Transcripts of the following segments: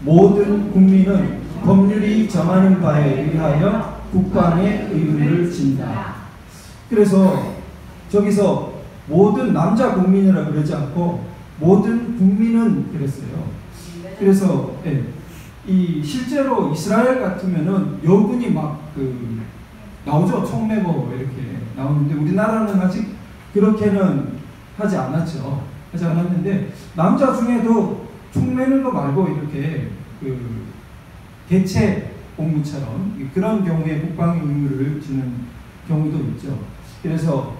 모든 국민은 법률이 정하는 바에 의하여 국방의 의무를 진다. 그래서 저기서 모든 남자 국민이라 그러지 않고 모든 국민은 그랬어요. 그래서 이 실제로 이스라엘 같으면은 여군이 막 나오죠. 총 메고 이렇게 나오는데 우리나라는 아직 그렇게는 하지 않았죠. 하지 않았는데 남자 중에도 총 메는 거 말고 이렇게 대체 복무처럼 그런 경우에 국방 의무를 지는 경우도 있죠. 그래서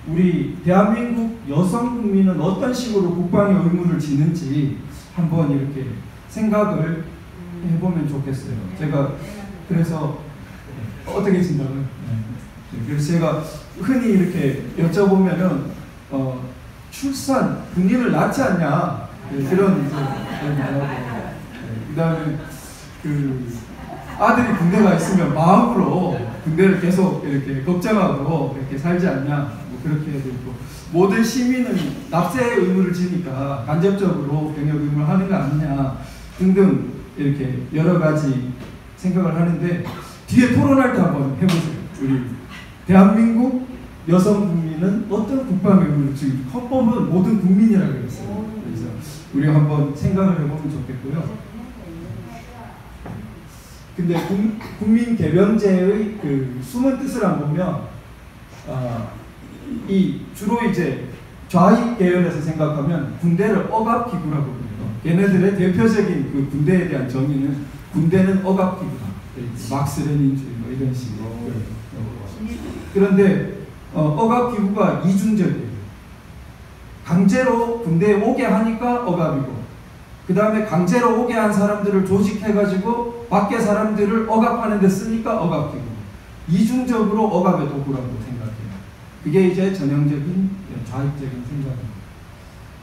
우리 대한민국 여성 국민은 어떤 식으로 국방의 의무를 지는지 한번 이렇게 생각을 해보면 좋겠어요. 제가 그래서 어떻게 진다고요? 그래서 제가 흔히 이렇게 여쭤보면은 출산 군인을 낳지 않냐 그런 말하고 그다음에 아들이 군대가 있으면 마음으로 군대를 계속 이렇게 걱정하고 이렇게 살지 않냐 뭐 그렇게 해야 되고 모든 시민은 납세의 의무를 지니까 간접적으로 병역 의무를 하는 거 아니냐 등등 이렇게 여러 가지 생각을 하는데 뒤에 토론할 때 한번 해보세요. 우리 대한민국 여성 국민은 어떤 국방 의무를 지금 헌법은 모든 국민이라고 그랬어요. 그래서 우리가 한번 생각을 해보면 좋겠고요. 근데 국민 개병제의 숨은 뜻을 안 보면 이 주로 이제 좌익 계열에서 생각하면 군대를 억압기구라고 그래요. 얘네들의 대표적인 군대에 대한 정의는 군대는 억압기구다. 막스 레닌주의 뭐 이런 식으로. 그런데 억압기구가 이중적이에요. 강제로 군대에 오게 하니까 억압이고 그 다음에 강제로 오게 한 사람들을 조직해가지고 밖에 사람들을 억압하는 데 쓰니까 억압기구. 이중적으로 억압의 도구라고 생각해요. 그게 이제 전형적인 좌익적인 생각입니다.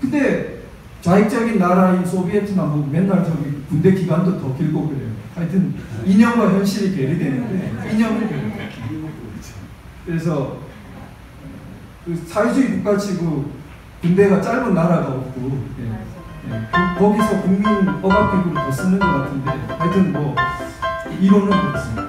근데 좌익적인 나라인 소비에트나 뭐 맨날 저기 군대 기간도 더 길고 그래요. 하여튼 이념과 현실이 괴리되는데 이념을 괴리돼요. 그래서 사회주의 국가치고 군대가 짧은 나라가 없고 거기서 국민 억압기구를 더 쓰는 것 같은데 하여튼 뭐 이론은 그렇습니다.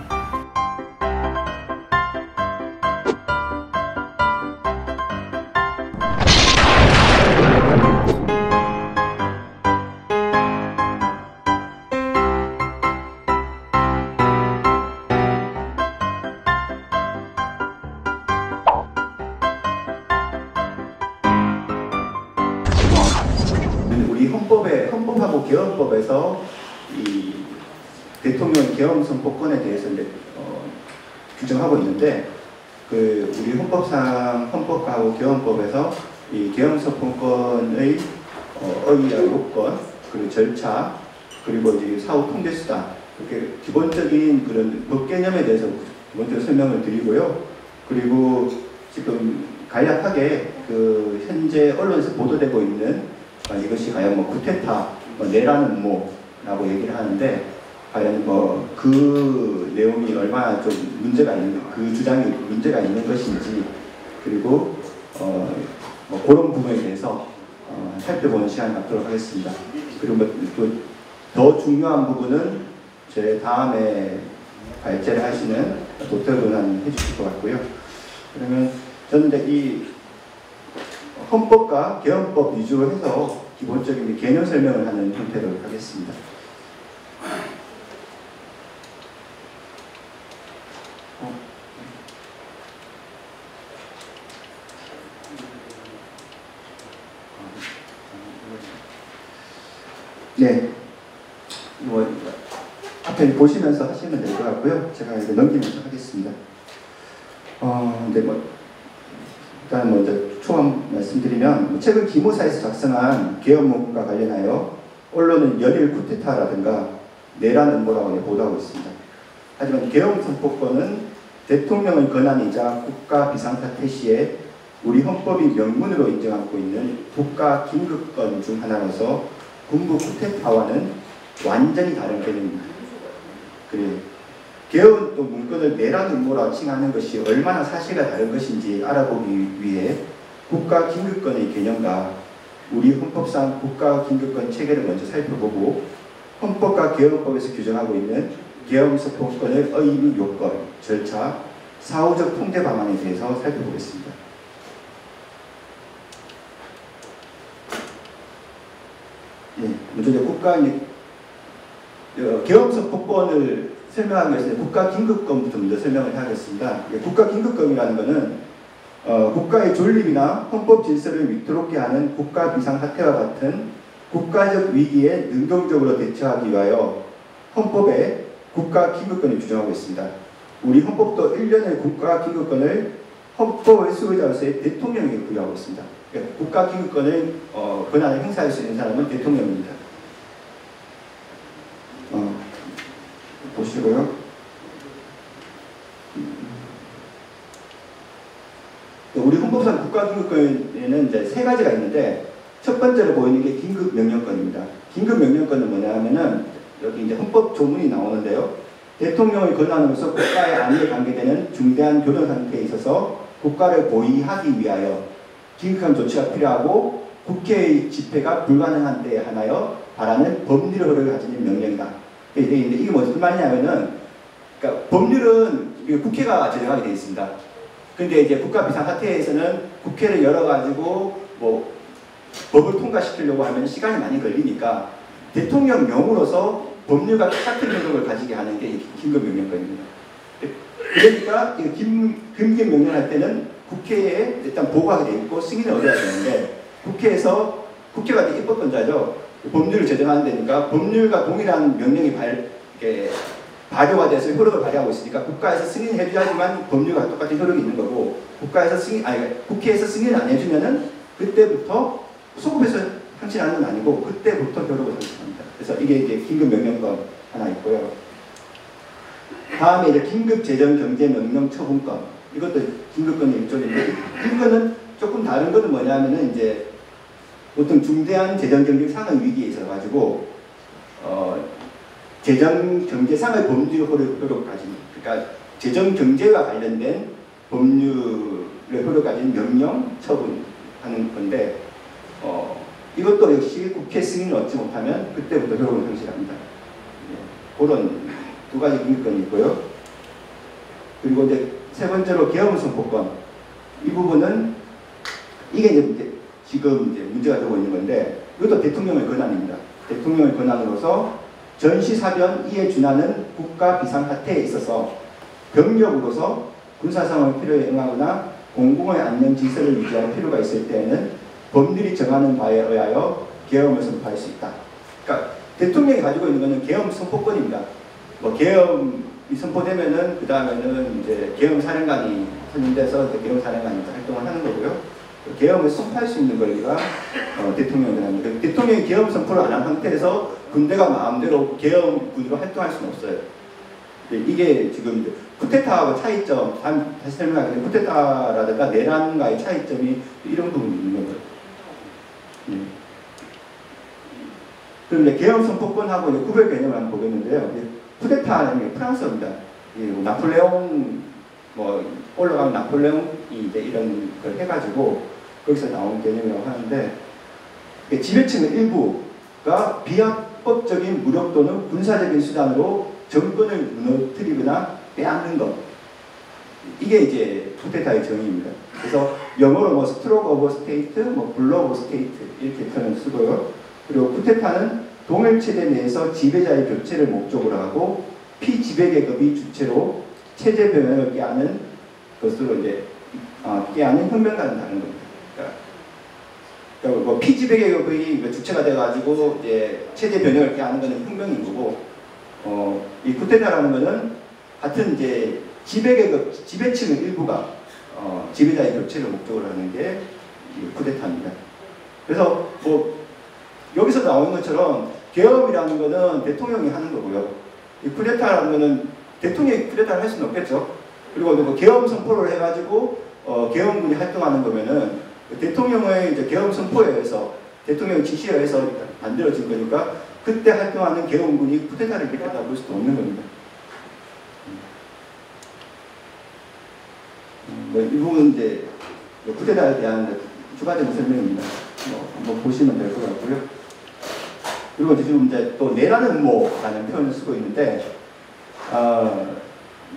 우리 헌법하고 개헌법에서 이 대통령 개헌 선포권에 대해서 이제 규정하고 있는데 우리 헌법하고 개헌법에서 이 개헌 선포권의 의의와 요건 그리고 절차 그리고 이제 사후 통제 수단 이렇게 기본적인 그런 법 개념에 대해서 먼저 설명을 드리고요. 그리고 지금 간략하게 현재 언론에서 보도되고 있는 이것이 과연 뭐 쿠데타, 내라는 음모라고 얘기를 하는데 과연 그 내용이 얼마나 좀 문제가 있는 그 주장이 문제가 있는 것인지 그리고 그런 부분에 대해서 살펴보는 시간을 갖도록 하겠습니다. 그리고 더 중요한 부분은 제 다음에 발제를 하시는 도태우 변호사님 해주실 것 같고요. 그러면 저는 이제 이 헌법과 개헌법 위주로 해서 기본적인 개념 설명을 하는 형태로 하겠습니다. 네, 앞에 보시면서 하시면 될 것 같고요. 제가 이제 넘기면서 하겠습니다. 근데 일단 먼저 초안 말씀드리면 최근 기무사에서 작성한 개헌문과 관련하여 언론은 연일 쿠데타라든가 내란 음모라고 보도하고 있습니다. 하지만 개헌 선포권은 대통령의 권한이자 국가 비상사태 시에 우리 헌법이 명문으로 인정하고 있는 국가 긴급권 중 하나로서 군부 쿠데타와는 완전히 다른 개념입니다. 그래요. 개헌 또 문건을 내란 음모라고 칭하는 것이 얼마나 사실과 다른 것인지 알아보기 위해 국가 긴급권의 개념과 우리 헌법상 국가 긴급권 체계를 먼저 살펴보고 헌법과 계엄법에서 규정하고 있는 계엄 선포권의 의무 요건, 절차, 사후적 통제 방안에 대해서 살펴보겠습니다. 예, 먼저 계엄 선포권을 설명하기 위해서 국가긴급권부터 먼저 설명을 하겠습니다. 국가긴급권이라는 것은 국가의 존립이나 헌법 질서를 위태롭게 하는 국가 비상사태와 같은 국가적 위기에 능동적으로 대처하기 위하여 헌법에 국가긴급권을 규정하고 있습니다. 우리 헌법도 1년의 국가긴급권을 헌법의 수호자로서의 대통령에게 부여하고 있습니다. 그러니까 국가긴급권을 권한을 행사할 수 있는 사람은 대통령입니다. 보시고요. 우리 헌법상 국가긴급권에는 이제 세 가지가 있는데, 첫 번째로 보이는 게 긴급명령권입니다. 긴급명령권은 뭐냐 하면은, 여기 이제 헌법 조문이 나오는데요. 대통령의 권한으로서 국가의 안위에 관계되는 중대한 교전 상태에 있어서 국가를 보위하기 위하여 긴급한 조치가 필요하고 국회의 집회가 불가능한 때에 한하여 바라는 법률을 가지는 명령이다. 이게 무슨 말이냐면은, 그러니까 법률은 국회가 제정하게 되어 있습니다. 근데 이제 국가 비상사태에서는 국회를 열어가지고 뭐 법을 통과시키려고 하면 시간이 많이 걸리니까 대통령령으로서 법률과 똑같은 능력을 가지게 하는 게 긴급명령권입니다. 그러니까 긴급명령할 때는 국회에 일단 보고하게 돼 있고 승인을 얻어야 되는데, 국회가 입법권자죠. 법률을 제정하는 데니까 법률과 동일한 명령이 발효가 돼서 효력을 발휘하고 있으니까 국가에서 승인을 해줘야지만 법률과 똑같은 효력이 있는 거고, 국회에서 승인을 안 해주면은 그때부터 소급해서 상실하는 건 아니고 그때부터 효력을 상실합니다. 그래서 이게 이제 긴급명령권 하나 있고요. 다음에 이제 긴급재정경제명령처분권, 이것도 긴급권의 일종인데, 이거는 조금 다른 거는 뭐냐면은 이제 보통 중대한 재정경제 상황 위기에 있어 가지고 재정경제상의 법률 효력을 가진, 그러니까 재정경제와 관련된 법률의 효력을 가진 명령 처분하는 건데, 이것도 역시 국회 승인을 얻지 못하면 그때부터 효력을 상실합니다. 그런 두 가지 긴급권이 있고요. 그리고 이제 세 번째로 계엄 선포권, 이 부분은 이게 이제 지금 이제 문제가 되고 있는 건데, 이것도 대통령의 권한입니다. 대통령의 권한으로서 전시사변 이에 준하는 국가 비상사태에 있어서 병력으로서 군사상황 필요에 응하거나 공공의 안녕 질서를 유지할 필요가 있을 때에는 법률이 정하는 바에 의하여 계엄을 선포할 수 있다. 그러니까 대통령이 가지고 있는 것은 계엄 선포권입니다. 뭐 계엄이 선포되면은 그 다음에는 이제 계엄 사령관이 선임돼서 계엄 사령관이 활동을 하는 거고요. 계엄을 선포할 수 있는 권리가 대통령이 합니다. 대통령이 계엄 선포를 안 한 상태에서 군대가 마음대로 계엄군으로 활동할 수는 없어요. 이게 지금 쿠데타하고 차이점, 다시 설명하겠는데, 쿠데타라든가 내란과의 차이점이 이런 부분이 있는 거예요. 그럼 이제 계엄 선포권하고 이제 구별 개념을 한번 보겠는데요. 쿠데타는 게 프랑스어입니다. 나폴레옹, 올라가면 나폴레옹이 이제 이런 걸 해가지고 거기서 나온 개념이라고 하는데, 지배층의 일부가 비합법적인 무력 또는 군사적인 수단으로 정권을 무너뜨리거나 빼앗는 것, 이게 이제 쿠데타의 정의입니다. 그래서 영어로 스트로크 오브 스테이트, 블로 오브 스테이트 이렇게 표현을 쓰고요. 그리고 쿠데타는 동일체제 내에서 지배자의 교체를 목적으로 하고 피지배계급이 주체로 체제 변형을 꾀하는 것으로 이제 꾀하는 혁명과는 다른 겁니다. 그러니까 피지배계급이 주체가 돼가지고 이제 체제 변형을 꾀하는 것은 혁명인 거고, 이 쿠데타라는 것은 같은 이제 지배층의 일부가 지배자의 교체를 목적으로 하는 게 쿠데타입니다. 그래서 여기서 나오는 것처럼 계엄이라는 것은 대통령이 하는 거고요. 이 쿠데타라는 것은 대통령이 쿠데타를 할 수는 없겠죠. 그리고 계엄 선포를 해가지고 계엄군이 활동하는 거면은 대통령의 이제 계엄 선포에 의해서, 대통령의 지시에 의해서 만들어진 거니까 그때 활동하는 계엄군이 쿠데타를 일으켰다고 볼 수도 없는 겁니다. 이 부분은 이제 쿠데타에 대한 추가적인 설명입니다. 한번 보시면 될 것 같고요. 그리고 지금 이제 또 내란 음모라는 표현을 쓰고 있는데,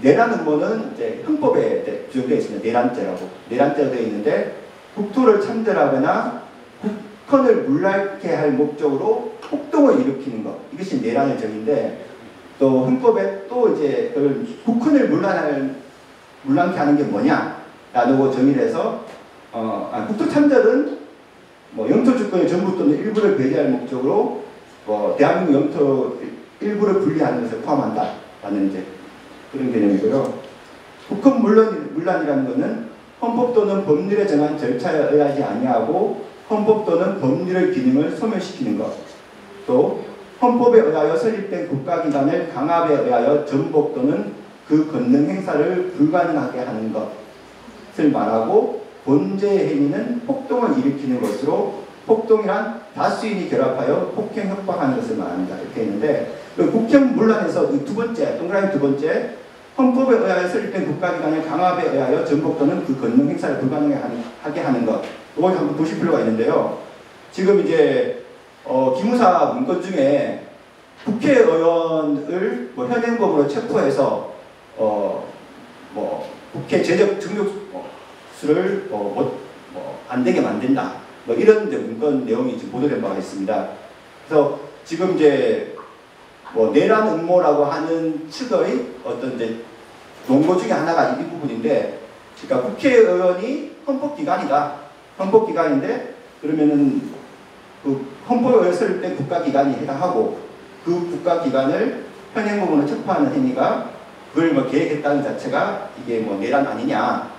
내란 음모는 이제 형법에 이제 규정되어 있습니다. 내란죄라고. 내란죄가 되어 있는데, 국토를 참전하거나 국헌을 물랄게 할 목적으로 폭동을 일으키는 것. 이것이 내란의 정의인데, 또 헌법에 또 이제 국헌을 물란케 하는 게 뭐냐라고 정의를 해서, 국토 참전은 뭐 영토 주권의 전부 또는 일부를 배제할 목적으로 대한민국 영토 일부를 분리하는 것을 포함한다라는 이제 그런 개념이고요. 국헌 물란이라는 것은 헌법 또는 법률에 정한 절차에 의하지 아니하고 헌법 또는 법률의 기능을 소멸시키는 것. 또 헌법에 의하여 설립된 국가기관을 강압에 의하여 전복 또는 그 권능 행사를 불가능하게 하는 것을 말하고, 본죄의 행위는 폭동을 일으키는 것으로 폭동이란 다수인이 결합하여 폭행 협박하는 것을 말합니다. 이렇게 있는데, 국형 문란에서 두 번째, 동그라미 두 번째, 헌법에 의하여 설립된 국가기관을 강압에 의하여 전복 또는 그 권능 행사를 불가능하게 하는 것. 이걸 한번 보실 필요가 있는데요. 지금 이제 기무사 문건 중에 국회의원을 현행법으로 체포해서 국회 재적 증력수를 안 되게 만든다. 이런 이제 문건 내용이 지금 보도된 바가 있습니다. 그래서 지금 이제 내란 음모라고 하는 측의 어떤 이제 논거 중에 하나가 이 부분인데, 그러니까 국회의원이 헌법기관이다. 헌법기관인데, 그러면은 그 헌법에 의해 설립된 국가기관이 해당하고, 그 국가기관을 현행법으로 체포하는 행위가 그걸 계획했다는 자체가 이게 내란 아니냐,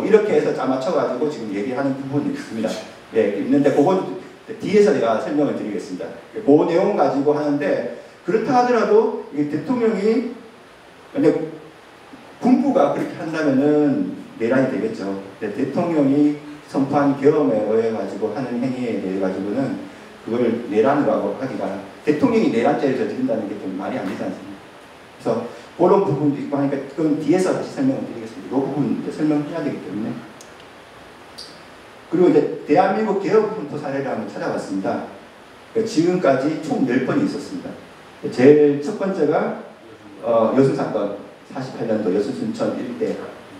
이렇게 해서 짜맞춰가지고 지금 얘기하는 부분이 있습니다. 예, 있는데 그건 뒤에서 제가 설명을 드리겠습니다. 그 내용 가지고 하는데, 그렇다 하더라도 이 대통령이 근데 군부가 그렇게 한다면은 내란이 되겠죠. 근데 대통령이 선포한 계엄에 의해 가지고 하는 행위에 대해 가지고는 그걸 내란이라고 하기가, 대통령이 내란죄를 저지른다는 게 좀 말이 안 되지 않습니까? 그래서 그런 부분도 있고 하니까 그건 뒤에서 다시 설명을 드리겠습니다. 이 부분 이제 설명해야 되기 때문에. 그리고 이제 대한민국 개혁헌법 사례를 한번 찾아봤습니다. 지금까지 총 10번이 있었습니다. 제일 첫 번째가 여순 사건, 48년도 여순 순천 일대.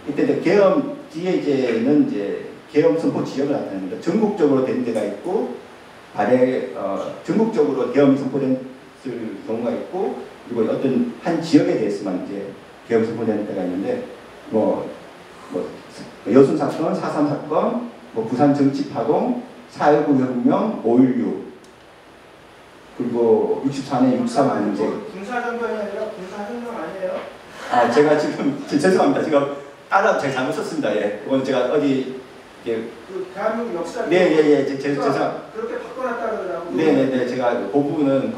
이때 이제 계엄 뒤에 이제는 이제 계엄 선포 지역을 나타냅니다. 전국적으로 된 데가 있고, 전국적으로 계엄이 선포된 경우가 있고, 그리고 어떤 한 지역에 대해서만 이제 계엄 선포되는 때가 있는데, 여순 사건, 4.3 사건, 부산 정치파동, 4.19 혁명, 5.16, 그리고 64년 6.3 안제. 군사정변이 아니라 군사혁명 아니에요? 제가 지금 죄송합니다. 지금 제가 잘못 썼습니다. 예, 그건 제가 어디 그 대한민국 역사. 네, 죄송. 그렇게 바꿔놨다 그러더라고요. 네, 제가 그 부분은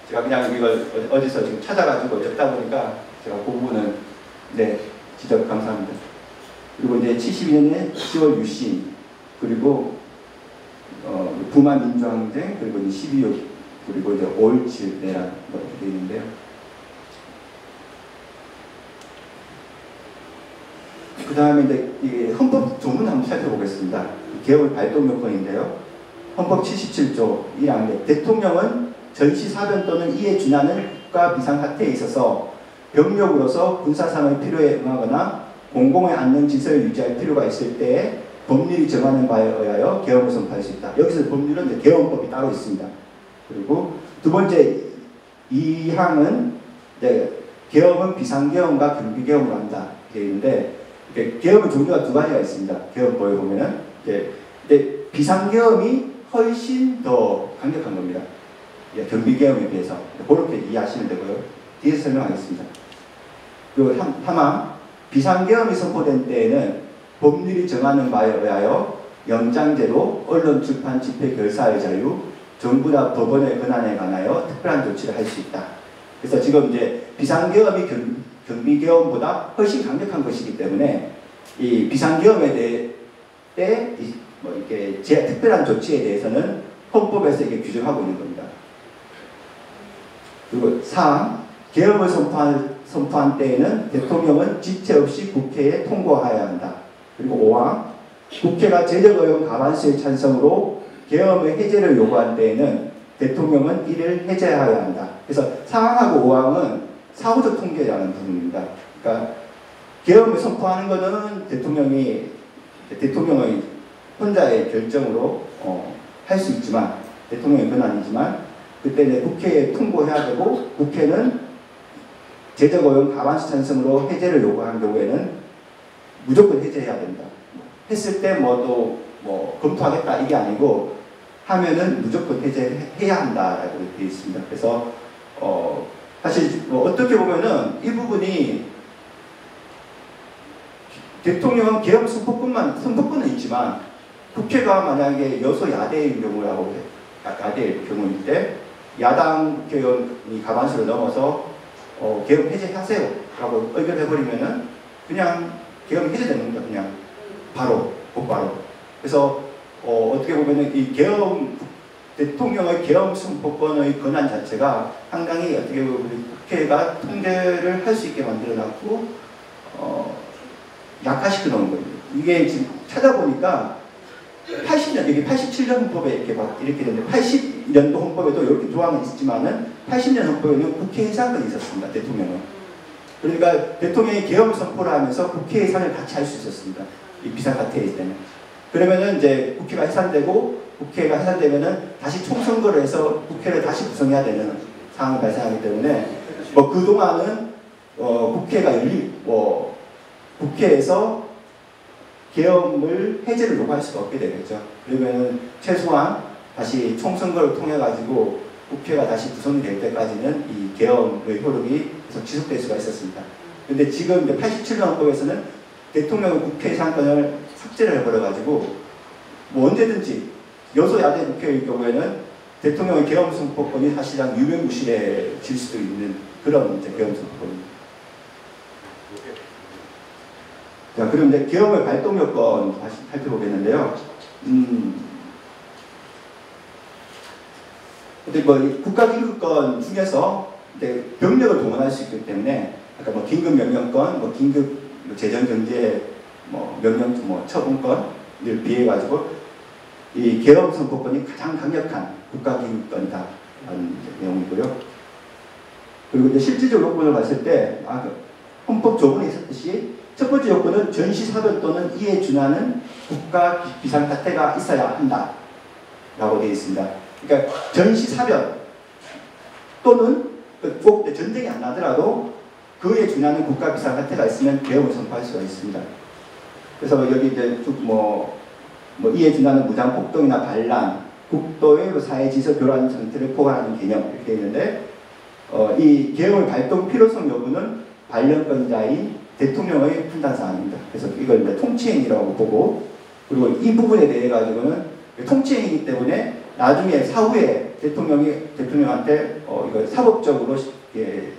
제가 그냥 이걸 어디서 지금 찾아가지고 적다 보니까 제가 그 부분은 지적 감사합니다. 그리고 이제 72년에 10월 유신, 그리고 부마 민주항쟁, 그리고 이제 12.6, 그리고 이제 5.17 내란 이렇게 되어 있는데요. 그 다음에 이제 이 헌법 조문 한번 살펴보겠습니다. 개헌 발동 요건인데요. 헌법 77조 1항 대통령은 전시사변 또는 이에 준하는 국가 비상사태에 있어서 병력으로서 군사상의 필요에 응하거나 공공의 안녕 질서를 유지할 필요가 있을 때에 법률이 정하는 바에 의하여 계엄을 선포할 수 있다. 여기서 법률은 이제 계엄법이 따로 있습니다. 그리고 두 번째 2항은 계엄은 비상계엄과 경비계엄을 한다. 되어 있는데, 계엄의 종류가 두 가지가 있습니다. 계엄법에 보면은 비상계엄이 훨씬 더 강력한 겁니다. 경비계엄에 비해서. 그렇게 이해하시면 되고요. 뒤에서 설명하겠습니다. 그리고 3항 비상계엄이 선포된 때에는 법률이 정하는 바에 의하여 영장제로 언론, 출판, 집회, 결사의 자유, 정부나 법원의 권한에 관하여 특별한 조치를 할 수 있다. 그래서 지금 이제 비상계엄이 경비계엄보다 훨씬 강력한 것이기 때문에 이 비상계엄에 대해 이렇게 특별한 조치에 대해서는 헌법에서 이게 규정하고 있는 겁니다. 그리고 4항 계엄을 선포한 때에는 대통령은 지체 없이 국회에 통과해야 한다. 그리고 5항 국회가 제적의원 과반수의 찬성으로 계엄의 해제를 요구한 때에는 대통령은 이를 해제하여야 한다. 그래서 4항하고 5항은 사후적 통계라는 부분입니다. 그러니까 계엄을 선포하는 것은 대통령의 혼자의 결정으로 할 수 있지만, 대통령의 권한이지만, 그때 이제 국회에 통보해야 되고, 국회는 제적오용 과반수 찬성으로 해제를 요구한 경우에는 무조건 해제해야 된다. 했을 때 또 검토하겠다 이게 아니고, 하면은 무조건 해제해야 한다라고 되어 있습니다. 그래서 사실 어떻게 보면은 이 부분이 대통령은 계엄 선포권은 있지만, 국회가 만약에 여소야대인 경우라고 야대일 경우일 때 야당 국회의원이 과반수를 넘어서 계엄 해제하세요 라고 의결해버리면은 그냥 계엄 해제되는 겁니다. 그냥 곧바로. 그래서 어떻게 보면은 이 대통령의 계엄 선포권의 권한 자체가 상당히 어떻게 보면 국회가 통제를 할 수 있게 만들어놨고 약화시켜 놓은 거예요. 이게 지금 찾아보니까 80년, 여기 87년 헌법에 이렇게 되는데, 80년도 헌법에도 이렇게 조항은 있지만은 80년 헌법에는 국회 해산권이 있었습니다. 대통령은. 그러니까 대통령이 계엄 선포를 하면서 국회 해산을 같이 할 수 있었습니다. 이 비상사태일 때는. 그러면은 이제 국회가 해산되면은 다시 총선거를 해서 국회를 다시 구성해야 되는 상황이 발생하기 때문에 그동안은 국회가 국회에서 계엄을 해제를 요구할 수가 없게 되겠죠. 그러면은 최소한 다시 총선거를 통해 가지고 국회가 다시 구성이 될 때까지는 이 계엄의 효력이 계속 지속될 수가 있었습니다. 그런데 지금 87년 헌법에서는 대통령의 국회 해산권을 삭제를 해버려 가지고 언제든지 여소야대 국회의 경우에는 대통령의 계엄 선포권이 사실상 유명무실해질 수도 있는 그런 계엄 선포권입니다. 자, 그럼 이제 계엄의 발동 요건 다시 살펴보겠는데요. 근데 국가기급권 중에서 이제 병력을 동원할 수 있기 때문에, 아까 긴급명령권, 긴급 재정경제 명령 처분권을 비해 가지고 이 계엄 선포권이 가장 강력한 국가기급권이다라는 내용이고요. 그리고 이제 실질적 요건을 봤을 때 헌법 조문에 있었듯이 첫 번째 요건은 전시사변 또는 이에 준하는 국가 비상사태가 있어야 한다 라고 되어 있습니다. 그러니까 전시사변 또는 꼭 전쟁이 안 나더라도 그에 준하는 국가 비상사태가 있으면 계엄을 선포할 수가 있습니다. 그래서 여기 이제 이에 준하는 무장폭동이나 반란, 국도의 사회질서 교란 상태를 포괄하는 개념 이렇게 있는데, 이 계엄의 발동 필요성 여부는 발령권자인 대통령의 판단사항입니다. 그래서 이걸 이제 통치행위라고 보고, 그리고 이 부분에 대해 가지고는 통치행위이기 때문에 나중에 사후에 대통령한테 이걸 사법적으로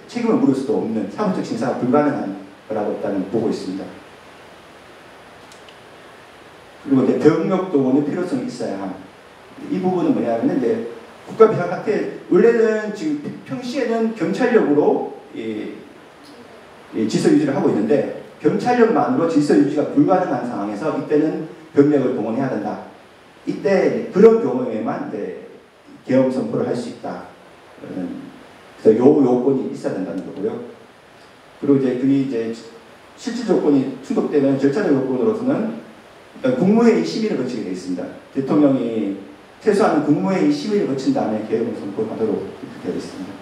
책임을 물을 수도 없는 사법적 진사가 불가능한 거라고 일단은 보고 있습니다. 그리고 이제 병력 동원의 필요성이 있어야 함. 이 부분은 뭐냐면은 이제 국가 비상사태, 원래는 지금 평시에는 경찰력으로 질서 유지를 하고 있는데, 경찰력만으로 질서 유지가 불가능한 상황에서 이때는 병력을 동원해야 된다. 이때 그런 경우에만 이제 계엄 선포를 할 수 있다. 그래서 요건이 있어야 된다는 거고요. 그리고 이제 실질 조건이 충족되면 절차적 요건으로서는 일단 국무회의 심의를 거치게 되어 있습니다. 대통령이 최소한 국무회의 심의를 거친 다음에 계엄을 선포하도록 이렇게 되어 있습니다.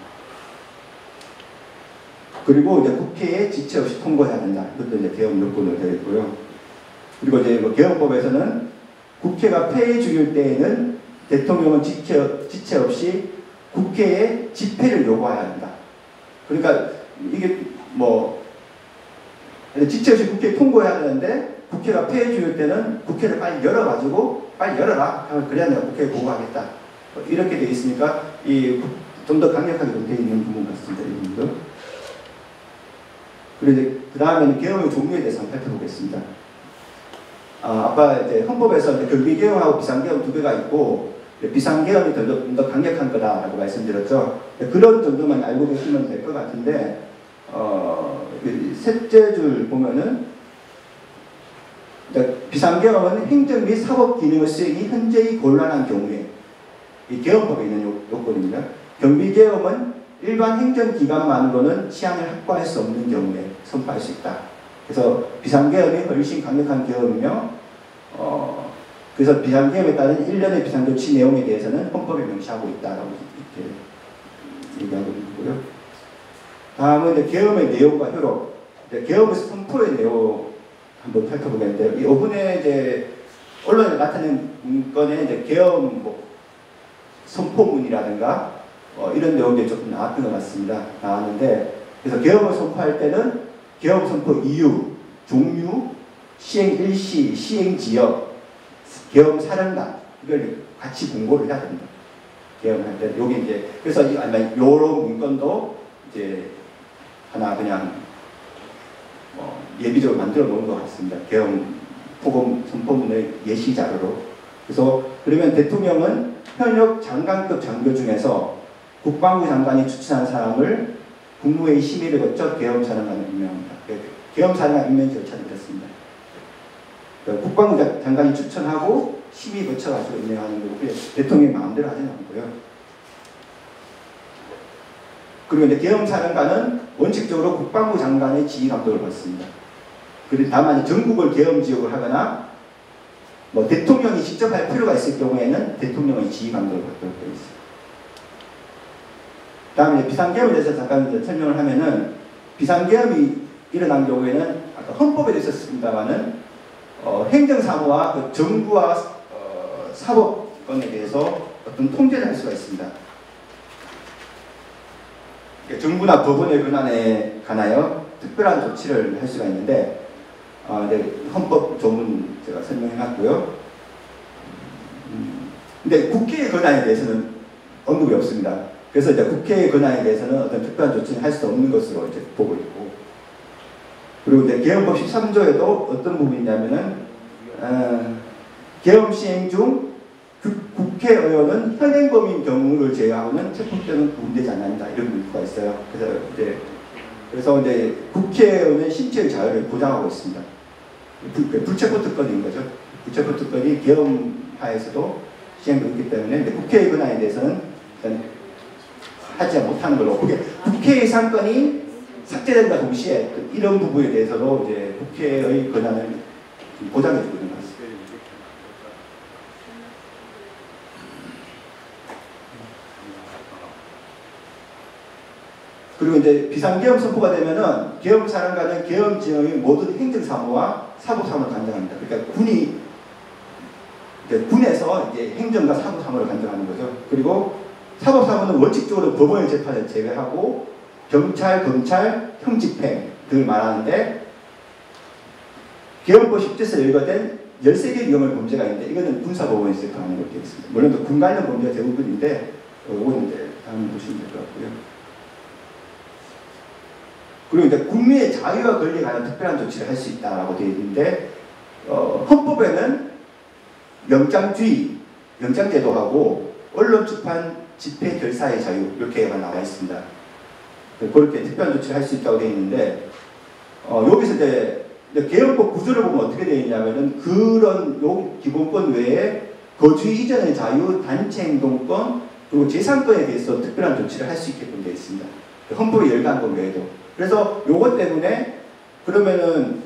그리고 이제 국회에 지체 없이 통과해야 된다. 이것도 이제 계엄 요건으로 되어 있고요. 그리고 이제 계엄법에서는 국회가 폐해 중일 때에는 대통령은 지체 없이 국회에 집회를 요구해야 한다. 그러니까 이게 지체 없이 국회에 통과해야 되는데, 국회가 폐해 중일 때는 국회를 빨리 열어가지고 빨리 열어라. 그래야 내가 국회에 보고하겠다. 이렇게 되어 있으니까 좀 더 강력하게 되어 있는 부분 같습니다. 이 부분도. 그리고 이제 그 다음에는 계엄의 종류에 대해서 한번 살펴보겠습니다. 아까 이제 헌법에서 경비계엄하고 비상계엄 두 개가 있고, 비상계엄이 좀 더 강력한 거다라고 말씀드렸죠. 그런 정도만 알고 계시면 될 것 같은데, 셋째 줄 보면은 비상계엄은 행정 및 사법 기능의 수행이 현저히 곤란한 경우에, 이 계엄법에 있는 요건입니다. 경비계엄은 일반 행정기관만으로는 치안을 확보할 수 없는 경우에 선포할 수 있다. 그래서 비상계엄이 훨씬 강력한 계엄이며 그래서 비상계엄에 따른 일련의 비상조치 내용에 대해서는 헌법에 명시하고 있다라고 이렇게 얘기하고 있는 거고요. 다음은 이제 계엄의 내용과 효력. 계엄의 선포의 내용 한번 살펴보겠는데, 이 5분의 이제 언론에 나타낸 문건에 이제 계엄 선포문이라든가 이런 내용들이 조금 나왔던 것 같습니다. 나왔는데, 그래서 계엄을 선포할 때는 계엄 선포 이유, 종류, 시행 일시, 시행 지역, 계엄 사령단 이걸 같이 공고를 해야 됩니다. 계엄할 때 여기 이제 그래서 아니면 요런 문건도 이제 하나 그냥 예비적으로 만들어 놓은 것 같습니다. 계엄 포검 선포문의 예시 자료로. 그래서 그러면 대통령은 현역 장관급 장교 중에서 국방부 장관이 추천한 사람을 국무회의 심의를 거쳐 계엄사령관을 임명합니다. 계엄사령관 임명 절차를 했습니다. 국방부 장관이 추천하고 심의 거쳐가지고 임명하는 거고 대통령이 마음대로 하지는 않고요. 그리고 이제 계엄사령관은 원칙적으로 국방부 장관의 지휘 감독을 받습니다. 그리고 다만 전국을 계엄 지역을 하거나 대통령이 직접 할 필요가 있을 경우에는 대통령의 지휘 감독을 받도록 되어 있습니다. 다음에 비상계엄에 대해서 잠깐 이제 설명을 하면은 비상계엄이 일어난 경우에는 아까 헌법에 대해서 썼습니다만은 행정사무와 그 정부와 사법권에 대해서 어떤 통제를 할 수가 있습니다. 정부나 법원의 권한에 관하여 특별한 조치를 할 수가 있는데 헌법 조문 제가 설명해 놨고요. 근데 국회의 권한에 대해서는 언급이 없습니다. 그래서 이제 국회의 권한에 대해서는 어떤 특별한 조치는 할 수 없는 것으로 이제 보고 있고, 그리고 이제 계엄법 13조에도 어떤 부분이 있냐면은 계엄 시행 중 국회의원은 현행범인 경우를 제외하고는 체포죄는 구분되지 않는다 이런 문구가 있어요. 그래서 이제 국회의원의 신체의 자유를 보장하고 있습니다. 불체포 특권인 거죠. 불체포 특권이 계엄하에서도 시행되기 때문에 국회의 권한에 대해서는 일단 하지 못하는 걸로, 국회의 상권이 삭제된다 동시에 이런 부분에 대해서도 이제 국회의 권한을 보장해 주고 있는 것 같습니다. 그리고 이제 비상계엄 선포가 되면은 계엄사령관은 계엄 지역의 모든 행정사무와 사법사무를 관장합니다. 그러니까 군에서 이제 행정과 사법사무를 관장하는 거죠. 그리고 사법사무는 원칙적으로 법원의 재판을 제외하고 경찰, 검찰, 형집행 등을 말하는데, 계엄법 10조에서 열거된 13개 위험한 범죄가 있는데 이거는 군사법원에서 재판하는 것도 있습니다. 물론 군 관련 범죄가 대부분인데 이건 이제 다음에 보시면 될 것 같고요. 그리고 이제 국민의 자유와 권리에 관한 특별한 조치를 할 수 있다라고 되어 있는데, 헌법에는 영장주의, 영장제도하고 언론 출판, 집회, 결사의 자유 이렇게만 나와 있습니다. 그렇게 특별한 조치를 할 수 있다고 되어 있는데, 여기서 이제 계엄법 구조를 보면 어떻게 되어 있냐면은 그런 기본권 외에 거주 이전의 자유, 단체 행동권, 그리고 재산권에 대해서 특별한 조치를 할 수 있게끔 되어 있습니다. 헌법의 11건 외에도. 그래서 요것 때문에 그러면은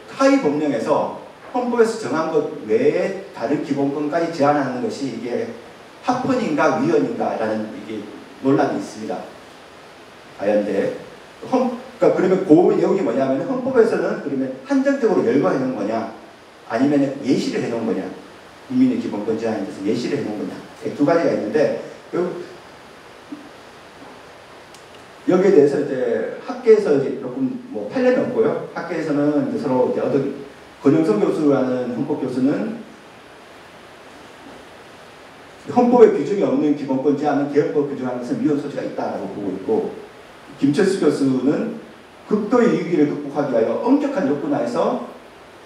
하위 법령에서 헌법에서 정한 것 외에 다른 기본권까지 제한하는 것이 이게 합헌인가 위헌인가라는 이게 논란이 있습니다. 과연데 그러니까 그러면 그 내용이 뭐냐면 헌법에서는 그러면 한정적으로 열거해 놓은 거냐, 아니면 예시를 해 놓은 거냐, 국민의 기본권 제한에 대해서 예시를 해 놓은 거냐, 두 가지가 있는데 여기에 대해서 이제 학계에서 이제 조금 판례는 없고요. 학계에서는 이제 서로 이제 어떤 권영선 교수라는 헌법 교수는 헌법에 규정이 없는 기본권 제한은 계엄법 규정하는 것은 위헌 소지가 있다라고 보고 있고, 김철수 교수는 극도의 위기를 극복하기 위하여 엄격한 요건 하에서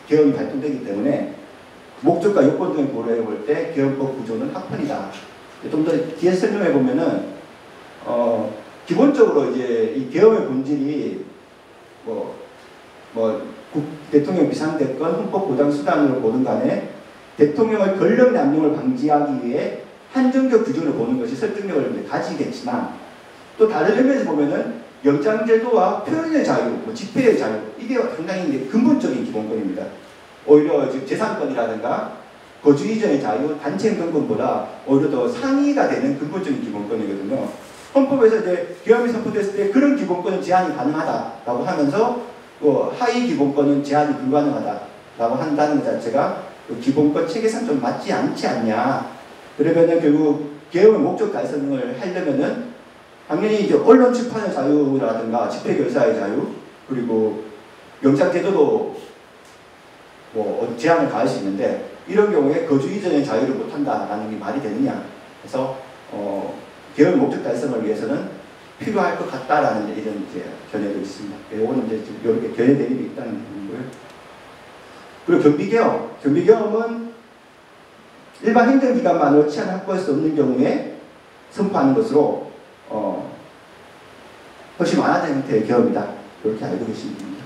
계엄이 발동되기 때문에 목적과 요건 등을 고려해 볼 때 계엄법 구조는 합헌이다. 좀 더 뒤에 설명해 보면은 기본적으로 이제 이 계엄의 본질이 대통령 비상대권 헌법 보장 수단으로 보든 간에 대통령의 권력 남용을 방지하기 위해 한정적 규정을 보는 것이 설득력을 가지겠지만 또 다른 면에서 보면은 영장제도와 표현의 자유, 뭐 집회의 자유 이게 상당히 이제 근본적인 기본권입니다. 오히려 재산권이라든가 거주 이전의 자유, 단체 행동권보다 오히려 더 상위가 되는 근본적인 기본권이거든요. 헌법에서 이제 계엄이 선포됐을 때 그런 기본권은 제한이 가능하다라고 하면서 하위 기본권은 제한이 불가능하다라고 한다는 것 자체가 기본권 체계상 좀 맞지 않지 않냐. 그러면은 결국 계엄의 목적 달성을 하려면은 당연히 이제 언론 출판의 자유라든가 집회 결사의 자유 그리고 영장 제도도 뭐 제한을 가할 수 있는데 이런 경우에 거주 이전의 자유를 못한다라는 게 말이 되느냐. 그래서 계엄 목적 달성을 위해서는 필요할 것 같다라는 이런 이제 견해도 있습니다. 이거는 이제 이렇게 견해 대립이 있다는 부분이고요. 그리고 경비계엄은 일반 행정기관만으로 치안 확보할 수 없는 경우에 선포하는 것으로 훨씬 완화된 형태의 계엄이다. 이렇게 알고 계시면 됩니다.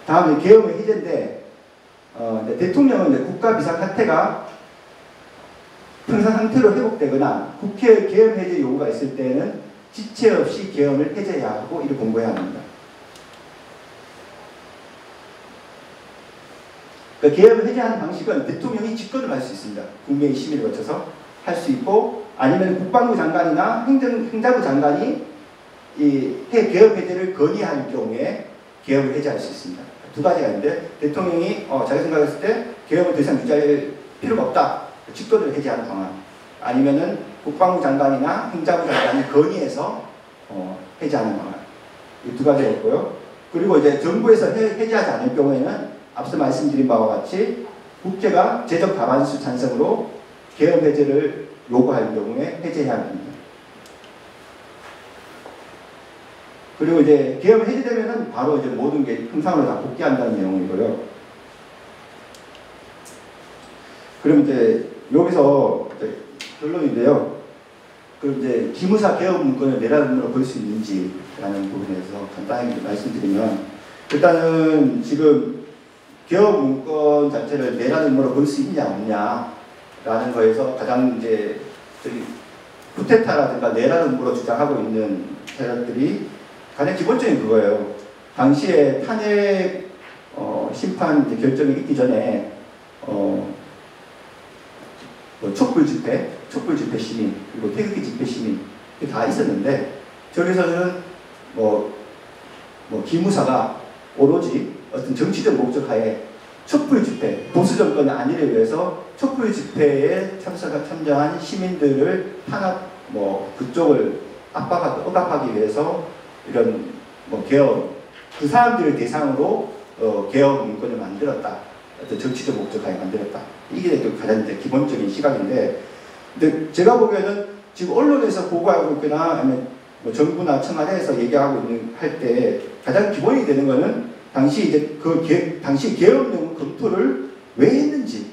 다음은 계엄의 해제인데 대통령은 이제 국가 비상사태가 평상 상태로 회복되거나 국회의 계엄 해제 요구가 있을 때는 지체 없이 계엄을 해제해야 하고 이를 공고해야 합니다. 그러니까 계엄을 해제하는 방식은 대통령이 직권을 할 수 있습니다. 국민의 심의를 거쳐서 할 수 있고 아니면 국방부 장관이나 행자부 장관이 이 계엄 해제를 건의할 경우에 계엄을 해제할 수 있습니다. 두 가지가 있는데 대통령이 자기 생각했을 때 계엄을 더 이상 유지할 필요가 없다. 직권을 해제하는 방안 아니면은 국방부 장관이나 행자부 장관이 건의해서 해제하는 방안 이 두 가지가 있고요. 그리고 이제 정부에서 해제하지 않을 경우에는 앞서 말씀드린 바와 같이 국회가 제적 과반수 찬성으로 계엄 해제를 요구할 경우에 해제해야 합니다. 그리고 이제 계엄 해제되면은 바로 이제 모든 게 평상으로 다 복귀한다는 내용이고요. 그럼 이제 여기서 이제 결론인데요. 그럼 이제 기무사 계엄 문건을 내란으로 볼 수 있는지라는 부분에서 간단하게 말씀드리면 일단은 지금 계엄 문건 자체를 내란으로 볼 수 있냐 없냐라는 거에서 가장 이제 쿠데타라든가 내란으로 주장하고 있는 세력들이 가장 기본적인 그거예요. 당시에 탄핵 심판 결정이 있기 전에 촛불 집회 시민 그리고 태극기 집회 시민 다 있었는데 저기서는 기무사가 오로지 어떤 정치적 목적하에 촛불 집회 보수 정권의 안위를 위해서 촛불 집회에 참여한 시민들을 탄압 그쪽을 억압하기 위해서 이런 계엄 그 사람들을 대상으로 계엄 문건을 만들었다. 어떤 정치적 목적하에 만들었다. 이게 가장 이제 기본적인 시각인데, 근데 제가 보기에는 지금 언론에서 보고하고 있거나 아니면 정부나 청와대에서 얘기하고 있는 할 때 가장 기본이 되는 거는 당시 이제 당시 계엄령 검토를 왜 했는지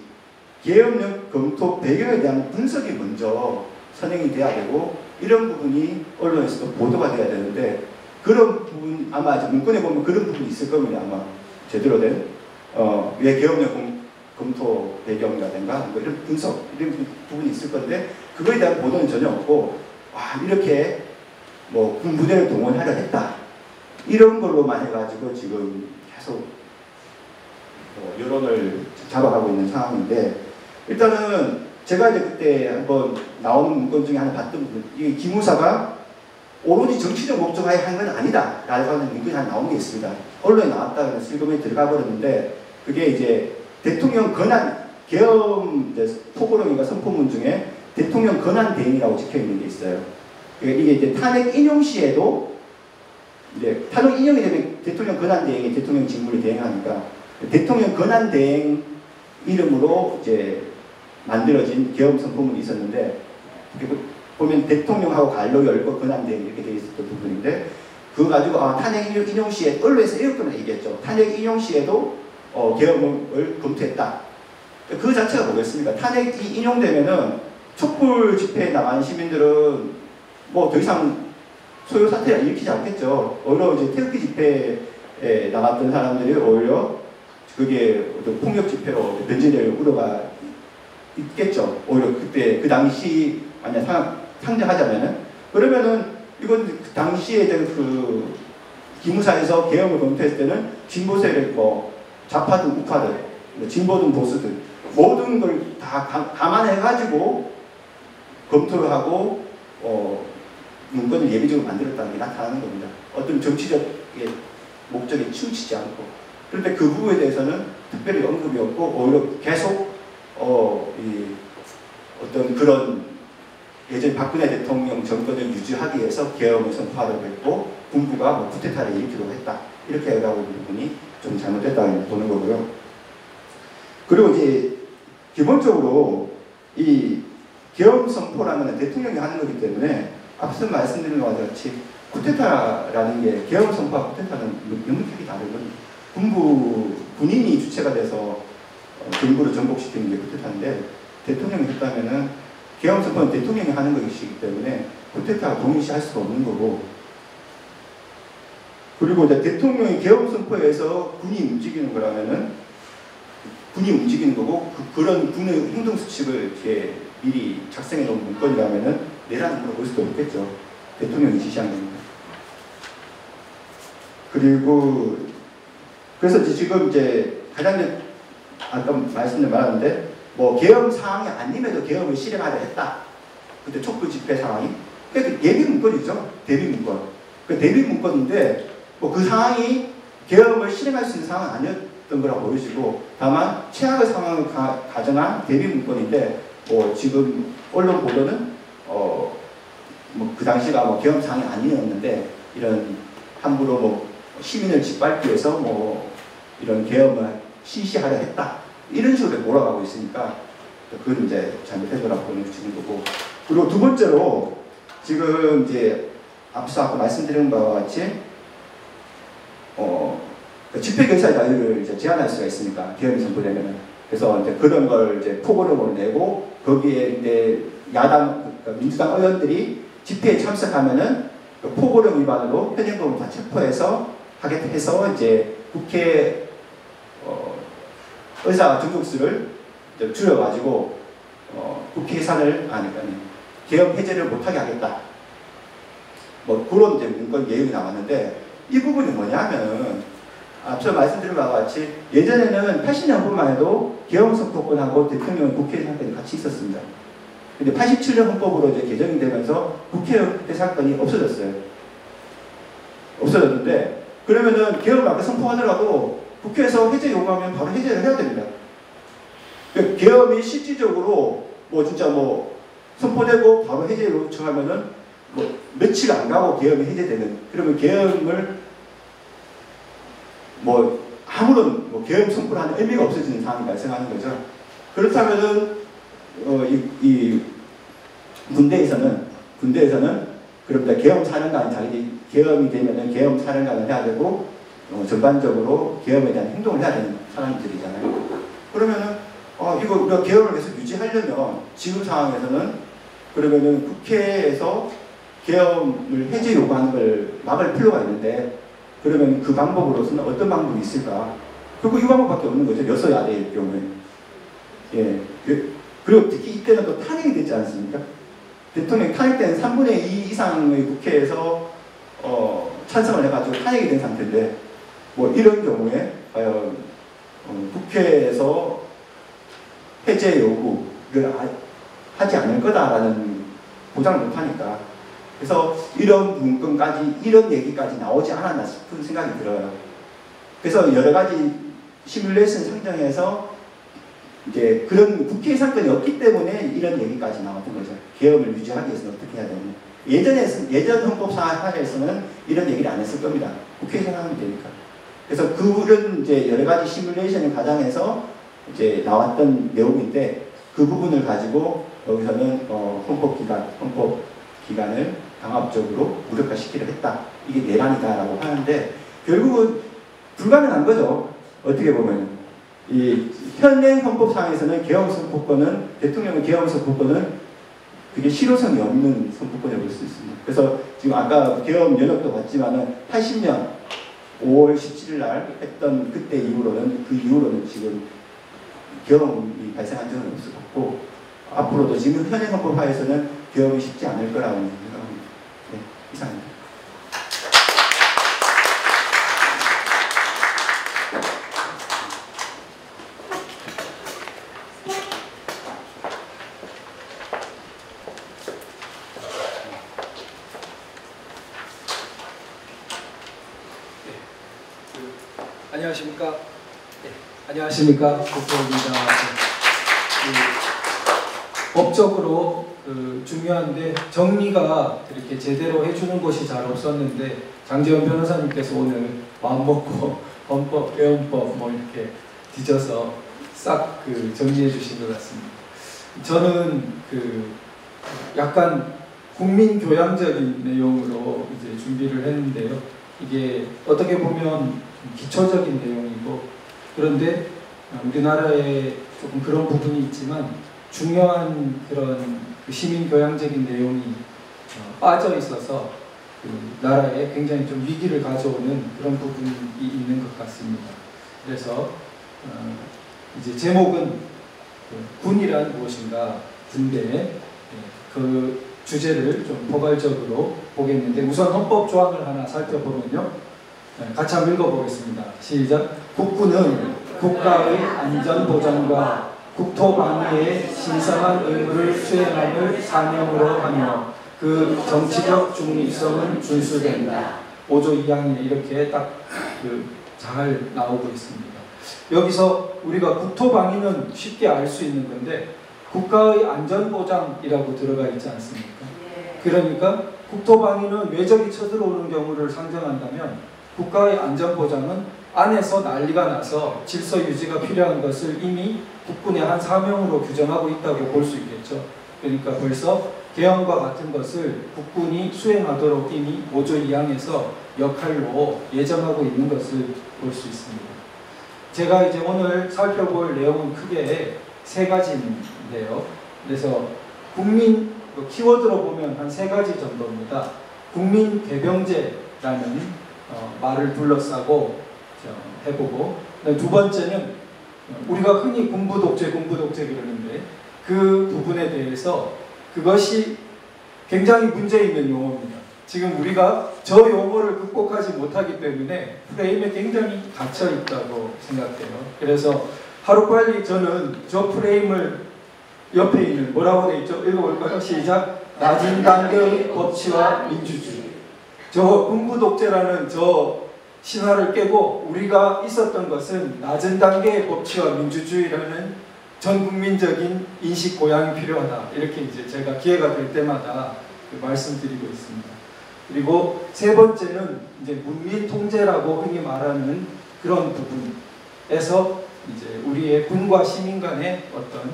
계엄령 검토 배경에 대한 분석이 먼저 선행이 돼야 되고 이런 부분이 언론에서도 보도가 돼야 되는데 그런 부분 아마 문건에 보면 그런 부분이 있을 겁니다. 아마 제대로 된 왜 계엄령 검토 배경이라든가 이런 분석 이런 부분이 있을 건데 그거에 대한 보도는 전혀 없고 이렇게 군부대를 동원하려 했다 이런 걸로만 해가지고 지금 계속 여론을 잡아가고 있는 상황인데 일단은 제가 이제 그때 한번 나오는 문건 중에 하나 봤던 부분 이 기무사가 오로지 정치적 목적하에 한 건 아니다 라고 하는 문건이 하나 나온 게 있습니다. 언론에 나왔다 그래서 실검에 들어가 버렸는데 그게 이제 대통령 권한 계엄 토고령인가 선포문 중에 대통령 권한 대행이라고 적혀 있는 게 있어요. 이게 이제 탄핵 인용 시에도 이제 탄핵 인용이 되면 대통령 권한 대행이 대통령 직무를 대행하니까 대통령 권한 대행 이름으로 이제 만들어진 계엄 선포문이 있었는데 보면 대통령하고 갈로 열고 권한 대행 이렇게 되어 있었던 부분인데 그거 가지고 탄핵 인용 시에 언론에서 이렇게 얘기했죠. 탄핵 인용 시에도 계엄을 검토했다. 그 자체가 뭐겠습니까? 탄핵이 인용되면은 촛불 집회에 나간 시민들은 더 이상 소요 사태를 일으키지 않겠죠. 오히려 이제 태극기 집회에 나갔던 사람들이 오히려 그게 어떤 폭력 집회로 변질될 우려가 있겠죠. 오히려 그때 그 당시 만약 상정하자면은 그러면은 이건 그 당시에 그 기무사에서 계엄을 검토했을 때는 진보 세력 뭐 좌파든 우파든 진보든 보수든 모든 걸 다 감안해가지고 검토를 하고 문건을 예비적으로 만들었다는 게 나타나는 겁니다. 어떤 정치적 목적에 치우치지 않고. 그런데 그 부분에 대해서는 특별히 언급이 없고 오히려 계속 어떤 그런 예전 박근혜 대통령 정권을 유지하기 위해서 계엄을 선포하려고 했고 군부가 뭐 쿠데타를 일으키려고 했다. 이렇게 해가고 있는 부분이 좀 잘못됐다고 보는 거고요. 그리고 이제 기본적으로 이 계엄 선포라는 건 대통령이 하는 거기 때문에 앞서 말씀드린 것과 같이 쿠데타라는 게 계엄 선포와 쿠데타는 명확하게 다르거든요. 군인이 주체가 돼서 정부를 전복시키는 게 쿠데타인데 대통령이 했다면은 계엄 선포는 대통령이 하는 것이기 때문에 쿠데타가 동일시할 수가 없는 거고 그리고 이제 대통령이 계엄 선포에서 군이 움직이는 거라면은 군이 움직이는 거고 그런 군의 행동 수칙을 이렇게 미리 작성해 놓은 문건이라면은 내란을 물어볼 수도 없겠죠. 대통령이 지시한 겁니다. 그리고 그래서 지금 이제 가장 아까 말씀드렸는데 뭐 계엄 상황이 아님에도 계엄을 실행하려 했다. 그때 촛불 집회 상황이 그러니까 예비 문건이죠. 대비 문건. 그 대비 문건인데 뭐 그 상황이 계엄을 실행할 수 있는 상황은 아니었던 거라고 보여지고 다만 최악의 상황을 가정한 대비 문건인데 뭐 지금 언론 보도는 뭐 그 당시가 뭐 계엄 상황이 아니었는데 이런 함부로 뭐 시민을 짓밟기 위해서 뭐 이런 계엄을 실시하려 했다. 이런 식으로 몰아가고 있으니까 그건 이제 잘못된 거라고 보여지는 거고 그리고 두 번째로 지금 이제 앞서 아까 말씀드린 바와 같이 집회 결사의 자유를 이제 제한할 수가 있으니까 계엄이 선포되면은 그래서 이제 그런 걸 이제 포고령을 내고 거기에 이제 야당 그러니까 민주당 의원들이 집회에 참석하면은 그 포고령 위반으로 현행범을 다 체포해서 하게 해서 이제 국회 의사 등록수를 줄여가지고 국회 예산을 계엄 해제를 못하게 하겠다. 뭐 그런 이제 문건 내용이 나왔는데 이 부분이 뭐냐면 앞서 말씀드린 바와 같이 예전에는 80년뿐만 해도 계엄 선포권하고 대통령 국회 사건이 같이 있었습니다. 근데 87년 헌법으로 이제 개정이 되면서 국회 사건이 없어졌어요. 없어졌는데 그러면은 계엄을 아까 선포하더라도 국회에서 해제 요구하면 바로 해제를 해야 됩니다. 그러니까 계엄이 실질적으로 뭐 진짜 뭐 선포되고 바로 해제 요청하면은 뭐 며칠 안 가고 계엄이 해제되는 그러면 계엄을 뭐 아무런 뭐 계엄 선포를 하는 의미가 없어지는 상황이 발생하는 거죠. 그렇다면은 이 군대에서는 그럽니다. 계엄 사령관이 자기들이 계엄이 되면은 계엄 사령관을 해야 되고 전반적으로 계엄에 대한 행동을 해야 되는 사람들이잖아요. 그러면은 이거 우리가 계엄을 계속 유지하려면 지금 상황에서는 그러면은 국회에서 계엄을 해제 요구하는 걸 막을 필요가 있는데 그러면 그 방법으로서는 어떤 방법이 있을까? 결국 이 방법밖에 없는 거죠. 여서야대일 경우에. 예. 그리고 특히 이때는 또 탄핵이 됐지 않습니까? 대통령이 탄핵된 3분의 2 이상의 국회에서 찬성을 해가지고 탄핵이 된 상태인데 뭐 이런 경우에 과연 국회에서 해제 요구를 하지 않을 거다라는 보장을 못하니까 그래서 이런 문건까지 이런 얘기까지 나오지 않았나 싶은 생각이 들어요. 그래서 여러 가지 시뮬레이션 상정해서 이제 그런 국회 사건이 없기 때문에 이런 얘기까지 나왔던 거죠. 계엄을 유지하기 위해서는 어떻게 해야 되냐. 예전 헌법사에서는 이런 얘기를 안 했을 겁니다. 국회에서 하면 되니까. 그래서 그런 이제 여러 가지 시뮬레이션을 가장해서 이제 나왔던 내용인데 그 부분을 가지고 여기서는 헌법 기간을 강압적으로 무력화시키려 했다. 이게 내란이다라고 하는데 결국은 불가능한 거죠. 어떻게 보면. 이 현행 헌법상에서는 계엄 선포권은 대통령의 계엄 선포권은 그게 실효성이 없는 선포권이라고 볼 수 있습니다. 그래서 지금 아까 계엄 연역도 봤지만은 80년 5월 17일 날 했던 그때 이후로는 지금 계엄이 발생한 적은 없었고 앞으로도 지금 현행 헌법하에서는 계엄이 쉽지 않을 거라고 생각합니다. 네, 이상입니다. 안녕하십니까? 네, 안녕하십니까? 국회입니다. 법적으로 중요한데 정리가 이렇게 제대로 해주는 곳이 잘 없었는데 장재원 변호사님께서 오늘 마음먹고 헌법, 개헌법 뭐 이렇게 뒤져서 싹 정리해 주신 것 같습니다. 저는 약간 국민교양적인 내용으로 이제 준비를 했는데요. 이게 어떻게 보면 기초적인 내용이고 그런데 우리나라에 조금 그런 부분이 있지만 중요한 그런 시민교양적인 내용이 빠져 있어서 나라에 굉장히 좀 위기를 가져오는 그런 부분이 있는 것 같습니다. 그래서 이제 제목은 군이란 무엇인가 군대 그 주제를 좀 포괄적으로 보겠는데 우선 헌법 조항을 하나 살펴보면요. 같이 한번 읽어보겠습니다. 시작. 국군은 국가의 안전보장과 국토방위의 신성한 의무를 수행함을 사명으로 하며 그 정치적 중립성은 준수된다. 5조 2항에 이렇게 딱 잘 나오고 있습니다. 여기서 우리가 국토방위는 쉽게 알 수 있는 건데 국가의 안전보장이라고 들어가 있지 않습니까? 그러니까 국토방위는 외적이 쳐들어오는 경우를 상정한다면 국가의 안전보장은 안에서 난리가 나서 질서 유지가 필요한 것을 이미 국군의 한 사명으로 규정하고 있다고 볼 수 있겠죠. 그러니까 벌써 계엄과 같은 것을 국군이 수행하도록 이미 5조 2항에서 역할로 예정하고 있는 것을 볼 수 있습니다. 제가 이제 오늘 살펴볼 내용은 크게 세 가지인데요. 그래서 국민 키워드로 보면 한 세 가지 정도입니다. 국민 개병제라는 말을 둘러싸고 해보고 두 번째는 우리가 흔히 군부 독재 그러는데 그 부분에 대해서 그것이 굉장히 문제 있는 용어입니다. 지금 우리가 저 용어를 극복하지 못하기 때문에 프레임에 굉장히 갇혀 있다고 생각해요. 그래서 하루빨리 저는 저 프레임을 옆에 있는 뭐라고 되어 있죠? 읽어볼까요? 시작. 낮은 단계의 법치와 민주주의. 저 군부 독재라는 저 신화를 깨고 우리가 있었던 것은 낮은 단계의 법치와 민주주의라는 전 국민적인 인식 고양이 필요하다. 이렇게 이제 제가 기회가 될 때마다 말씀드리고 있습니다. 그리고 세 번째는 이제 문민 통제라고 흔히 말하는 그런 부분에서 이제 우리의 군과 시민 간의 어떤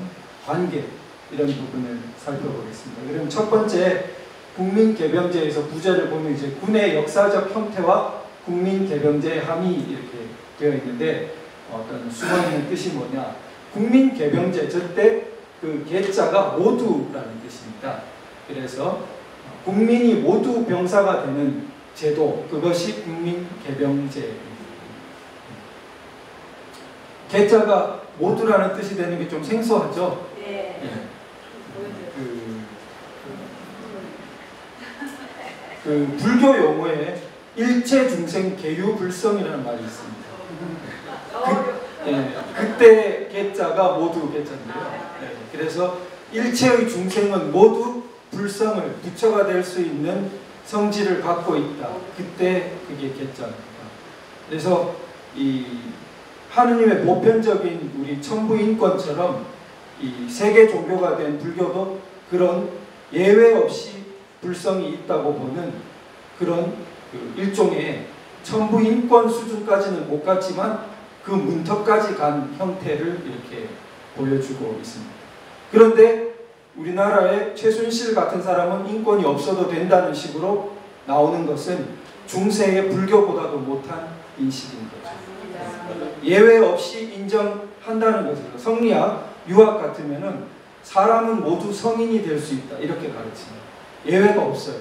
관계 이런 부분을 살펴보겠습니다. 그럼 첫 번째 국민 개병제에서 부제를 보면 이제 군의 역사적 형태와 국민 개병제의 함의 이렇게 되어 있는데 어떤 숨어있는 뜻이 뭐냐? 국민 개병제 저때 그 개자가 모두라는 뜻입니다. 그래서 국민이 모두 병사가 되는 제도 그것이 국민 개병제입니다. 개자가 모두라는 뜻이 되는 게 좀 생소하죠? 네. 그 불교 용어에 일체중생 계유불성이라는 말이 있습니다. 그때 개자가 모두 개자인데요. 그래서 일체의 중생은 모두 불성을 부처가 될 수 있는 성질을 갖고 있다. 그때 그게 개자입니다. 그래서 이 하느님의 보편적인 우리 천부인권처럼 이 세계 종교가 된 불교도 그런 예외 없이 불성이 있다고 보는 그런 일종의 천부인권 수준까지는 못 갔지만 그 문턱까지 간 형태를 이렇게 보여주고 있습니다. 그런데 우리나라의 최순실 같은 사람은 인권이 없어도 된다는 식으로 나오는 것은 중세의 불교보다도 못한 인식인 거죠. 예외 없이 인정한다는 것이죠. 성리학, 유학 같으면은 사람은 모두 성인이 될 수 있다 이렇게 가르칩니다. 예외가 없어요.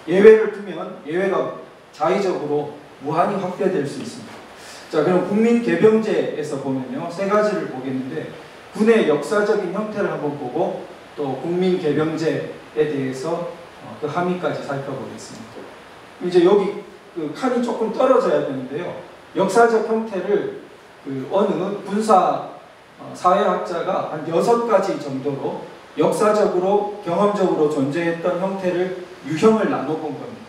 예외를 두면 예외가 자의적으로 무한히 확대될 수 있습니다. 자, 그럼 국민개병제에서 보면요, 세 가지를 보겠는데, 군의 역사적인 형태를 한번 보고 또 국민개병제에 대해서 그 함의까지 살펴보겠습니다. 이제 여기 그 칸이 조금 떨어져야 되는데요, 역사적 형태를 그 어느 군사 사회학자가 한 6가지 정도로 역사적으로 경험적으로 존재했던 형태를 유형을 나눠본 겁니다.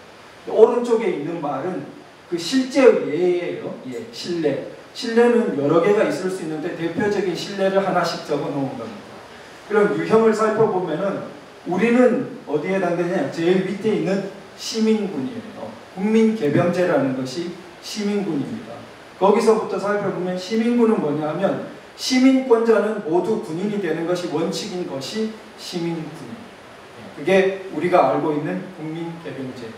오른쪽에 있는 말은 그 실제의 예예요. 예, 신뢰. 신뢰는 여러 개가 있을 수 있는데 대표적인 신뢰를 하나씩 적어 놓은 겁니다. 그럼 유형을 살펴보면은 우리는 어디에 해당되냐? 제일 밑에 있는 시민군이에요. 국민개병제라는 것이 시민군입니다. 거기서부터 살펴보면 시민군은 뭐냐 하면 시민권자는 모두 군인이 되는 것이 원칙인 것이 시민군입니다. 그게 우리가 알고 있는 국민개병제.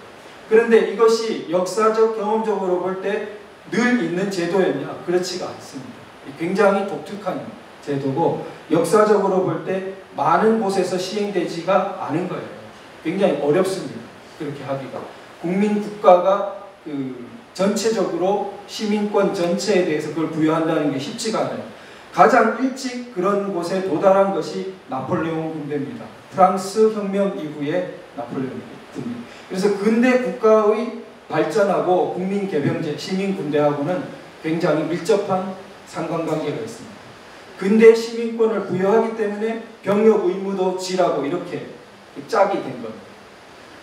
그런데 이것이 역사적 경험적으로 볼 때 늘 있는 제도였냐? 그렇지가 않습니다. 굉장히 독특한 제도고 역사적으로 볼 때 많은 곳에서 시행되지가 않은 거예요. 굉장히 어렵습니다. 그렇게 하기가. 국민국가가 그 전체적으로 시민권 전체에 대해서 그걸 부여한다는 게 쉽지가 않아요. 가장 일찍 그런 곳에 도달한 것이 나폴레옹 군대입니다. 프랑스 혁명 이후에 나폴레옹 군대. 그래서 근대 국가의 발전하고 국민개병제, 시민군대하고는 굉장히 밀접한 상관관계가 있습니다. 근대 시민권을 부여하기 때문에 병역 의무도 지라고 이렇게 짝이 된 겁니다.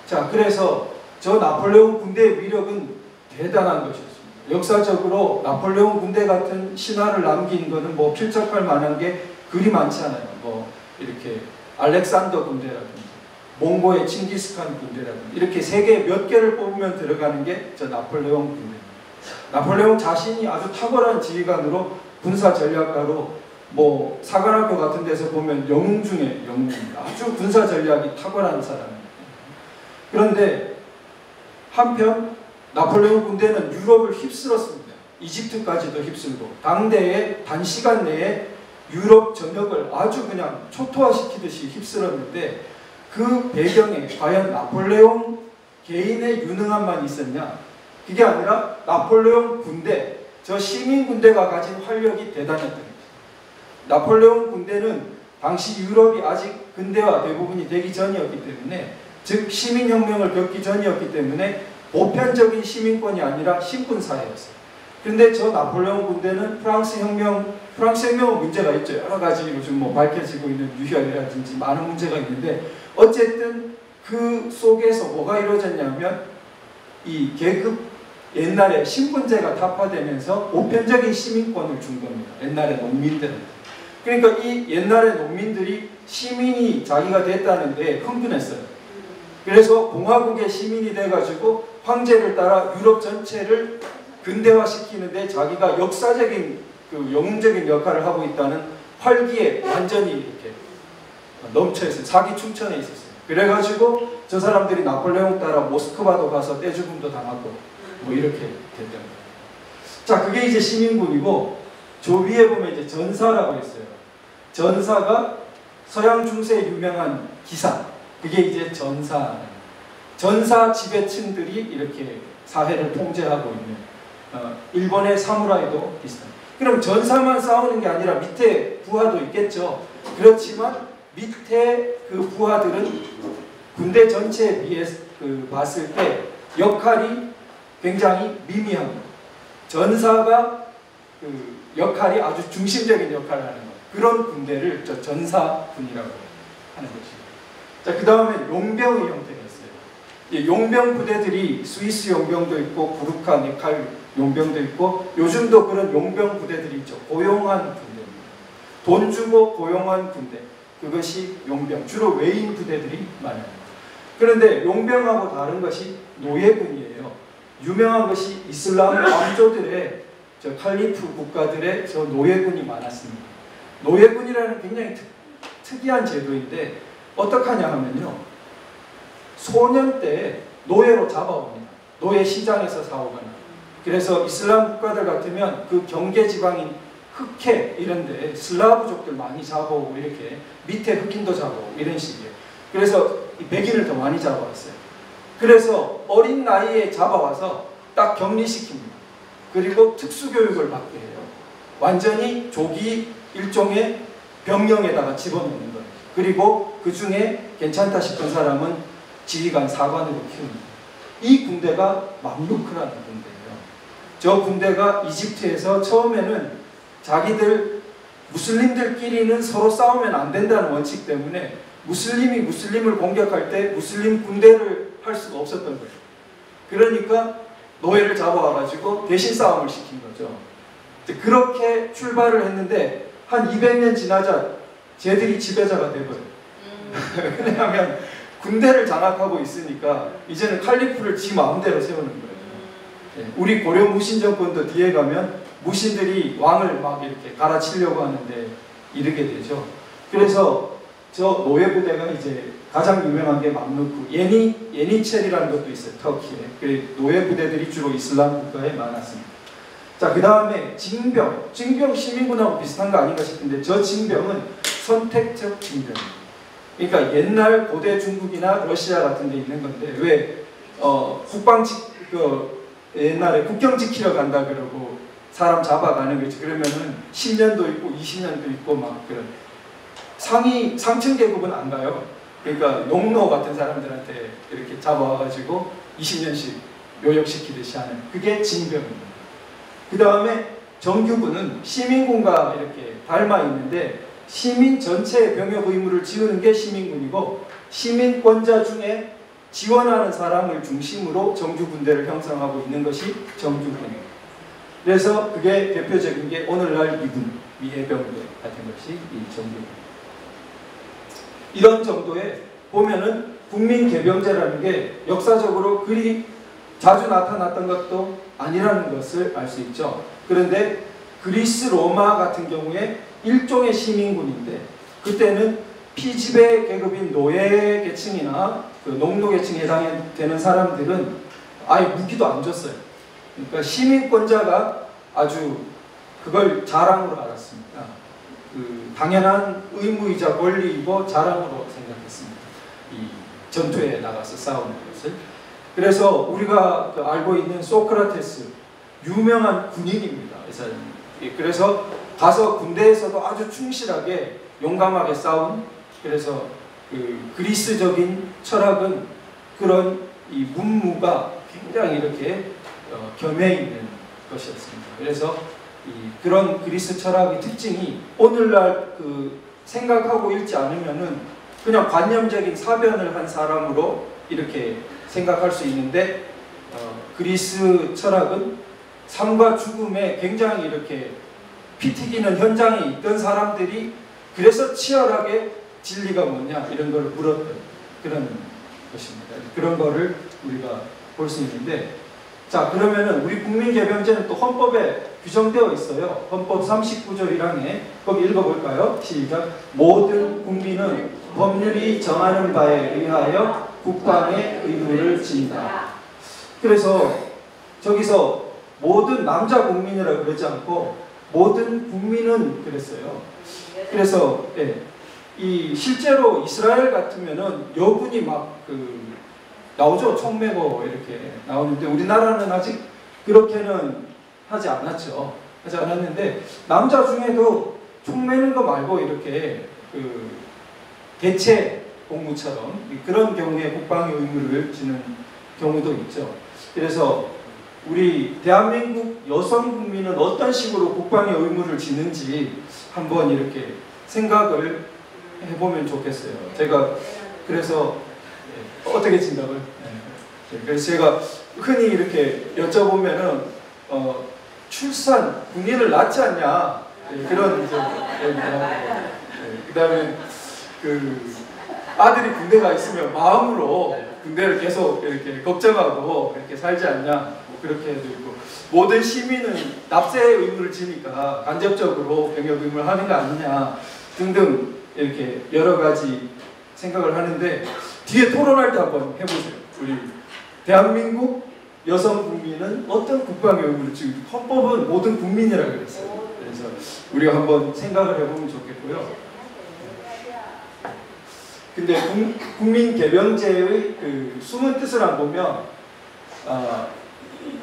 자, 그래서 저 나폴레옹 군대의 위력은 대단한 것이었습니다. 역사적으로 나폴레옹 군대 같은 신화를 남긴 거는 뭐 필적할 만한 게 그리 많지 않아요. 뭐 이렇게 알렉산더 군대라든지 몽고의 칭기스칸 군대라든지 이렇게 세계 몇 개를 뽑으면 들어가는 게 저 나폴레옹 군대입니다. 나폴레옹 자신이 아주 탁월한 지휘관으로 군사 전략가로 뭐 사관학교 같은 데서 보면 영웅 중에 영웅입니다. 아주 군사 전략이 탁월한 사람입니다. 그런데 한편 나폴레옹 군대는 유럽을 휩쓸었습니다. 이집트까지도 휩쓸고 당대에 단시간 내에 유럽 전역을 아주 그냥 초토화시키듯이 휩쓸었는데 그 배경에 과연 나폴레옹 개인의 유능함만 있었냐? 그게 아니라 나폴레옹 군대, 저 시민 군대가 가진 활력이 대단했던 거죠. 나폴레옹 군대는 당시 유럽이 아직 근대화 대부분이 되기 전이었기 때문에, 즉 시민혁명을 겪기 전이었기 때문에 보편적인 시민권이 아니라 신분사회였어요. 그런데 저 나폴레옹 군대는 프랑스 혁명은 문제가 있죠. 여러 가지 요즘 뭐 밝혀지고 있는 유혈이라든지 많은 문제가 있는데 어쨌든 그 속에서 뭐가 이루어졌냐면 이 계급 옛날에 신분제가 타파되면서 보편적인 시민권을 준 겁니다. 옛날에 농민들은. 그러니까 이 옛날의 농민들이 시민이 자기가 됐다는데 흥분했어요. 그래서 공화국의 시민이 돼가지고 황제를 따라 유럽 전체를 근대화시키는데 자기가 역사적인 그 영웅적인 역할을 하고 있다는 활기에 완전히 이렇게 넘쳐있어요. 사기 충천에 있었어요. 그래가지고 저 사람들이 나폴레옹 따라 모스크바도 가서 떼죽음도 당하고 뭐 이렇게 됐던 거예요. 자, 그게 이제 시민군이고 저 위에 보면 이제 전사라고 있어요. 전사가 서양 중세에 유명한 기사. 그게 이제 전사. 전사 지배층들이 이렇게 사회를 통제하고 있는 일본의 사무라이도 비슷한. 그럼 전사만 싸우는 게 아니라 밑에 부하도 있겠죠. 그렇지만 밑에 그 부하들은 군대 전체에 비해서 봤을 때 역할이 굉장히 미미합니다. 전사가 그 역할이 아주 중심적인 역할을 하는 것. 그런 군대를 저 전사군이라고 하는 것입니다. 자, 그 다음에 용병의 형태가 있어요. 용병 부대들이 스위스 용병도 있고 구르카 네칼 용병도 있고 요즘도 그런 용병 부대들이 있죠. 고용한 군대입니다. 돈 주고 고용한 군대. 그것이 용병. 주로 외인 부대들이 많아요. 그런데 용병하고 다른 것이 노예군이에요. 유명한 것이 이슬람 왕조들의 저 칼리프 국가들의 저 노예군이 많았습니다. 노예군이라는 굉장히 특이한 제도인데 어떻게 하냐 하면요. 소년 때 노예로 잡아옵니다. 노예 시장에서 사오거나. 그래서 이슬람 국가들 같으면 그 경계 지방인 흑해 이런데 슬라브족들 많이 잡아오고 이렇게 밑에 흑인도 잡아오고 이런 식이에요. 그래서 이 백인을 더 많이 잡아왔어요. 그래서 어린 나이에 잡아와서 딱 격리시킵니다. 그리고 특수교육을 받게 해요. 완전히 조기 일종의 병영에다가 집어넣는 거예요. 그리고 그 중에 괜찮다 싶은 사람은 지휘관, 사관으로 키웁니다. 이 군대가 맘루크라는 군대예요. 저 군대가 이집트에서 처음에는 자기들 무슬림들끼리는 서로 싸우면 안 된다는 원칙 때문에 무슬림이 무슬림을 공격할 때 무슬림 군대를 할 수가 없었던 거예요. 그러니까 노예를 잡아와가지고 대신 싸움을 시킨 거죠. 그렇게 출발을 했는데 한 200년 지나자 쟤들이 지배자가 돼버려요. 왜냐하면 군대를 장악하고 있으니까 이제는 칼리프를 지 마음대로 세우는 거예요. 우리 고려 무신 정권도 뒤에 가면 무신들이 왕을 막 이렇게 갈아치려고 하는데 이르게 되죠. 그래서 저 노예 부대가 이제 가장 유명한 게 맘루크, 예니첼이라는 것도 있어요. 터키에. 그 노예 부대들이 주로 이슬람 국가에 많았습니다. 자, 그 다음에 징병 시민군하고 비슷한 거 아닌가 싶은데 저 징병은 선택적 징병입니다. 그러니까 옛날 고대 중국이나 러시아 같은 데 있는 건데 왜 옛날에 국경 지키러 간다 그러고 사람 잡아가는 거지. 그러면은 10년도 있고 20년도 있고 막 그런 상층 계급은 안 가요. 그러니까 농노 같은 사람들한테 이렇게 잡아와가지고 20년씩 요역시키듯이 하는 그게 징병입니다. 그 다음에 정규군은 시민군과 이렇게 닮아 있는데 시민 전체의 병역 의무를 지우는 게 시민군이고 시민권자 중에 지원하는 사람을 중심으로 정규군대를 형성하고 있는 것이 정규군입니다. 그래서 그게 대표적인 게 오늘날 미군, 미해병대 같은 것이 이 정규군. 이런 정도에 보면은 국민개병제라는 게 역사적으로 그리 자주 나타났던 것도 아니라는 것을 알 수 있죠. 그런데 그리스 로마 같은 경우에 일종의 시민군인데 그때는 피지배 계급인 노예 계층이나 그 농노 계층에 해당되는 사람들은 아예 무기도 안 줬어요. 그러니까 시민권자가 아주 그걸 자랑으로 알았습니다. 그 당연한 의무이자 권리이고 자랑으로 생각했습니다. 이 전투에 나가서 싸우는 것을. 그래서 우리가 알고 있는 소크라테스 유명한 군인입니다. 이 사람이. 그래서 가서 군대에서도 아주 충실하게 용감하게 싸운. 그래서 그 그리스적인 철학은 그런 이 문무가 굉장히 이렇게 겸해 있는 것이었습니다. 그래서 그런 그리스 철학의 특징이 오늘날 그 생각하고 읽지 않으면은 그냥 관념적인 사변을 한 사람으로 이렇게 생각할 수 있는데 그리스 철학은 삶과 죽음에 굉장히 이렇게 피 튀기는 현장에 있던 사람들이 그래서 치열하게 진리가 뭐냐 이런 걸 물었던 그런 것입니다. 그런 거를 우리가 볼 수 있는데 자 그러면은 우리 국민개병제는 또 헌법에 규정되어 있어요. 헌법 39조 1항에 거기 읽어볼까요? 시작. 모든 국민은 법률이 정하는 바에 의하여 국방의 의무를 진다. 그래서 저기서 모든 남자 국민이라 그러지 않고 모든 국민은 그랬어요. 그래서 이 실제로 이스라엘 같으면은 여군이 막 나오죠. 총 메고 이렇게 나오는데 우리나라는 아직 그렇게는 하지 않았죠. 하지 않았는데 남자 중에도 총 메는 거 말고 이렇게 대체 공무처럼 그런 경우에 국방의 의무를 지는 경우도 있죠. 그래서 우리 대한민국 여성 국민은 어떤 식으로 국방의 의무를 지는지 한번 이렇게 생각을 해보면 좋겠어요. 제가 그래서 어떻게 진다고요? 그래서 제가 흔히 이렇게 여쭤보면은 출산 군인을 낳지 않냐 그런 이제 그다음에 아들이 군대가 있으면 마음으로 군대를 계속 이렇게 걱정하고 이렇게 살지 않냐 뭐 그렇게 해도 있고 모든 시민은 납세의 의무를 지니까 간접적으로 병역 의무를 하는 거 아니냐 등등 이렇게 여러 가지 생각을 하는데 뒤에 토론할 때 한번 해보세요. 우리 대한민국 여성 국민은 어떤 국방의 의무를 지금 헌법은 모든 국민이라고 그랬어요. 그래서 우리가 한번 생각을 해보면 좋겠고요. 근데 국민개병제의 숨은 뜻을 한번 보면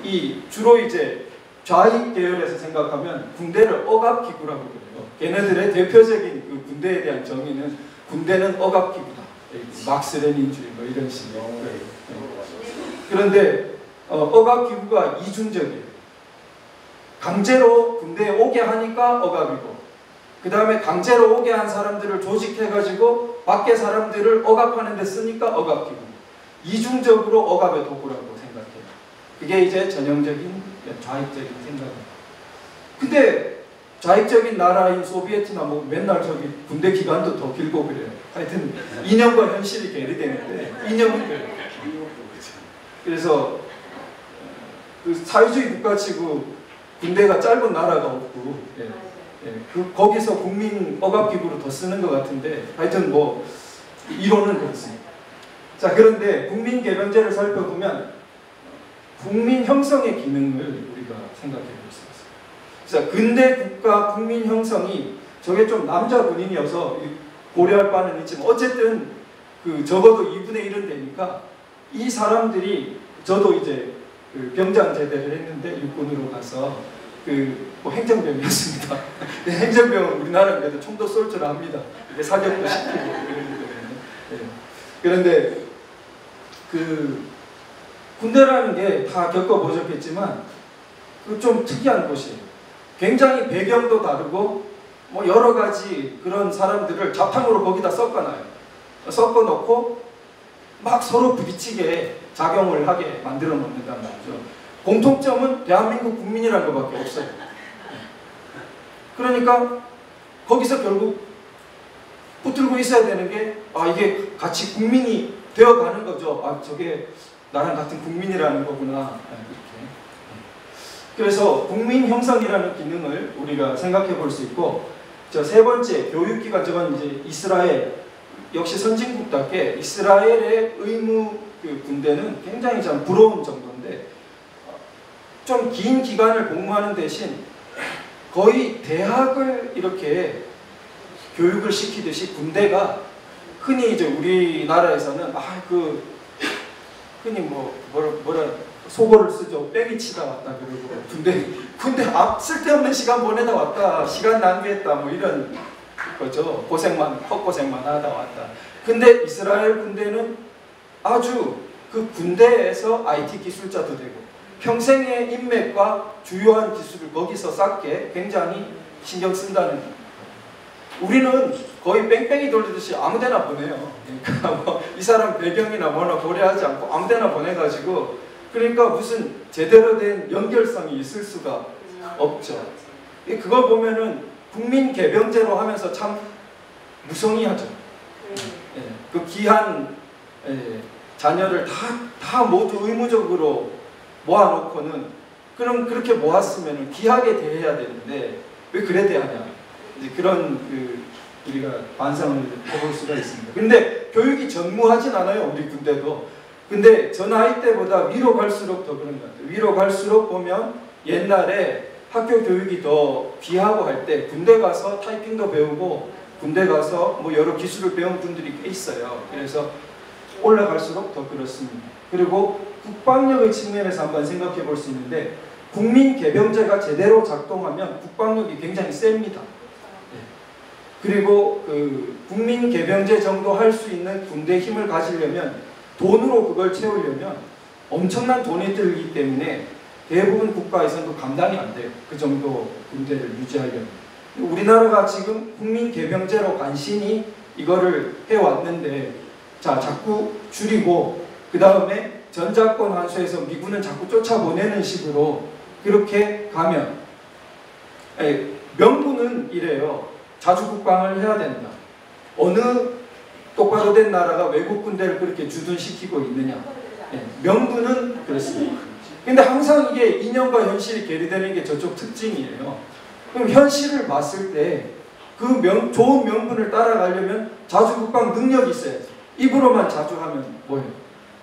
이 주로 이제 좌익 계열에서 생각하면 군대를 억압기구라고 그래요. 걔네들의 대표적인 그 군대에 대한 정의는 군대는 억압기구다. 막스 레닌주의 뭐 이런 식으로. 그런데 억압기구가 이중적이에요. 강제로 군대에 오게 하니까 억압이고, 그 다음에 강제로 오게 한 사람들을 조직해가지고 밖에 사람들을 억압하는 데 쓰니까 억압기구. 이중적으로 억압의 도구라고 생각해요. 그게 이제 전형적인 좌익적인 생각입니다. 근데 좌익적인 나라인 소비에트나 뭐 맨날 저기 군대 기간도 더 길고 그래요. 하여튼 이념과 현실이 괴리되는데 이념은 그래요. 그래서 그 사회주의 국가치고 군대가 짧은 나라가 없고, 거기서 국민 억압기구로 더 쓰는 것 같은데, 하여튼 뭐 이론은 그렇습니다. 자, 그런데 국민 개병제를 살펴보면 국민 형성의 기능을 우리가 생각해 볼 수 있어요. 그래서 근대 국가 국민 형성이 저게 좀 남자 군인이어서 고려할 바는 있지만 어쨌든 그 적어도 2분의 1은 되니까 이 사람들이, 저도 이제 그 병장 제대를 했는데 육군으로 가서 뭐 행정병이었습니다. 행정병은 우리나라는 그래도 총도 쏠 줄 압니다. 사격도 시키고 그러기 때문에. 그런데 그 군대라는 게 다 겪어보셨겠지만 그 좀 특이한 곳이에요. 굉장히 배경도 다르고 뭐 여러 가지 그런 사람들을 자탕으로 거기다 섞어놔요. 섞어놓고 막 서로 부딪히게 작용을 하게 만들어 놓는다는 거죠. 공통점은 대한민국 국민이라는 것밖에 없어요. 그러니까 거기서 결국 붙들고 있어야 되는 게, 이게 같이 국민이 되어가는 거죠. 저게 나랑 같은 국민이라는 거구나. 이렇게. 그래서 국민 형성이라는 기능을 우리가 생각해 볼 수 있고, 세 번째 교육기관, 저건 이제 이스라엘, 역시 선진국답게 이스라엘의 의무 그 군대는 굉장히 참 부러운 정도인데, 좀 긴 기간을 복무하는 대신 거의 대학을 이렇게 교육을 시키듯이 군대가, 흔히 이제 우리나라에서는 흔히 뭐라 속어를 쓰죠. 뺑이 치다 왔다 그러고, 군대 쓸데없는 시간 보내다 왔다, 시간 낭비했다, 뭐 이런 거죠. 헛고생만 하다 왔다. 근데 이스라엘 군대는 아주 그 군대에서 IT 기술자도 되고 평생의 인맥과 주요한 기술을 거기서 쌓게 굉장히 신경 쓴다는 거예요. 우리는 거의 뺑뺑이 돌리듯이 아무데나 보내요. 그러니까 뭐 이 사람 배경이나 뭐나 고려하지 않고 아무데나 보내가지고, 그러니까 무슨 제대로 된 연결성이 있을 수가 없죠. 그걸 보면은 국민 개병제로 하면서 참 무성의하죠. 그 귀한 자녀를 다 모두 의무적으로 모아놓고는, 그럼 그렇게 모았으면 귀하게 대해야 되는데 왜 그래 대하냐, 이제 그런 우리가 반성을 해볼 수가 있습니다. 근데 교육이 전무하진 않아요, 우리 군대도. 근데 저 나이 때보다 위로 갈수록 더 그런 것 같아요. 위로 갈수록 보면 옛날에 학교 교육이 더 귀하고 할 때 군대 가서 타이핑도 배우고 군대 가서 뭐 여러 기술을 배운 분들이 꽤 있어요. 그래서 올라갈수록 더 그렇습니다. 그리고 국방력의 측면에서 한번 생각해 볼 수 있는데, 국민 개병제가 제대로 작동하면 국방력이 굉장히 셉니다. 그리고 국민 개병제 정도 할 수 있는 군대 힘을 가지려면, 돈으로 그걸 채우려면 엄청난 돈이 들기 때문에 대부분 국가에서도 감당이 안 돼요. 그 정도 군대를 유지하려면. 우리나라가 지금 국민 개병제로 간신히 이거를 해왔는데, 자꾸 줄이고 그 다음에 전작권 환수해서 미군은 자꾸 쫓아보내는 식으로 그렇게 가면, 명분은 이래요. 자주국방을 해야 된다. 어느 똑바로 된 나라가 외국 군대를 그렇게 주둔시키고 있느냐. 명분은 그렇습니다. 근데 항상 이게 이념과 현실이 괴리되는 게 저쪽 특징이에요. 그럼 현실을 봤을 때 그 좋은 명분을 따라가려면 자주국방 능력이 있어야지. 입으로만 자주하면 뭐예요?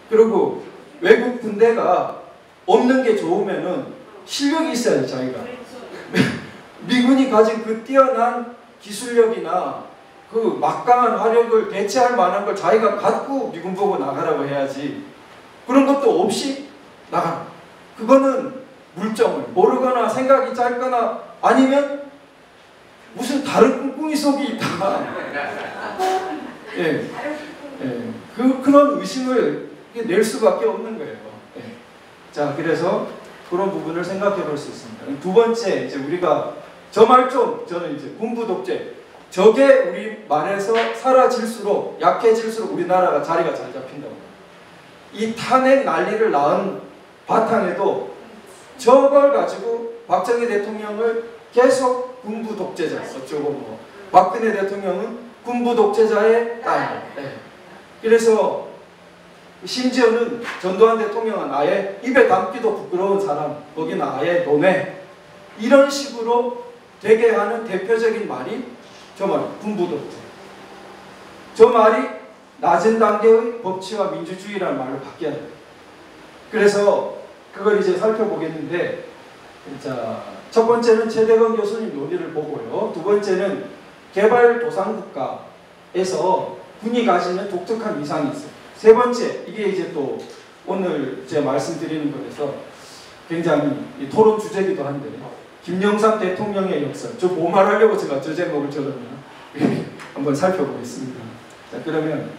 그리고 외국 군대가 없는 게 좋으면은 실력이 있어야지, 자기가. 미군이 가진 그 뛰어난 기술력이나 그 막강한 화력을 대체할 만한 걸 자기가 갖고 미군 보고 나가라고 해야지, 그런 것도 없이 나가라. 그거는 물정을 모르거나 생각이 짧거나 아니면 무슨 다른 꿍꿍이 속이 있다. 예. 예. 그런 의심을 낼 수밖에 없는 거예요. 예. 자, 그래서 그런 부분을 생각해 볼 수 있습니다. 두 번째, 이제 우리가 저 말 좀, 저는 이제 군부 독재. 저게 우리 말에서 사라질수록, 약해질수록 우리나라가 자리가 잘 잡힌다고. 이 탄핵 난리를 낳은 바탕에도 저걸 가지고 박정희 대통령을 계속 군부 독재자, 어쩌고 뭐. 박근혜 대통령은 군부 독재자의 딸. 네. 그래서 심지어는 전두환 대통령은 아예 입에 담기도 부끄러운 사람, 거기는 아예 논외. 이런 식으로 되게 하는 대표적인 말이 저 말, 군부 독재. 저 말이 낮은 단계의 법치와 민주주의라는 말로 바뀌어야 돼요. 그래서 그걸 이제 살펴보겠는데, 자, 첫 번째는 최대건 교수님 논의를 보고요. 두 번째는 개발도상국가에서 군이 가지는 독특한 위상이 있어요. 세 번째, 이게 이제 또 오늘 제가 말씀드리는 것에서 굉장히 토론 주제이기도 한데, 김영삼 대통령의 역사. 저 뭐 말하려고 제가 저 제목을 적었나? 한번 살펴보겠습니다. 자, 그러면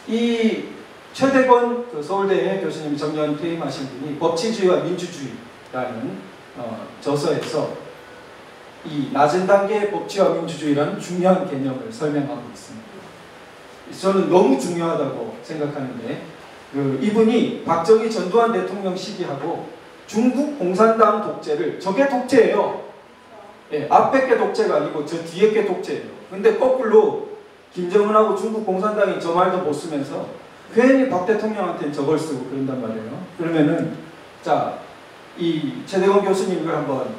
이 최대건 그 서울대 교수님 정년 퇴임하신 분이 법치주의와 민주주의라는 저서에서 이 낮은 단계의 법치와 민주주의라는 중요한 개념을 설명하고 있습니다. 저는 너무 중요하다고 생각하는데, 이분이 박정희 전두환 대통령 시기하고 중국 공산당 독재를, 저게 독재예요. 예, 앞에 게 독재가 아니고 저 뒤에 게 독재예요. 근데 거꾸로 김정은하고 중국 공산당이 저 말도 못 쓰면서 괜히 박 대통령한테는 저걸 쓰고 그런단 말이에요. 그러면은 자, 이 최대건 교수님 이걸 한번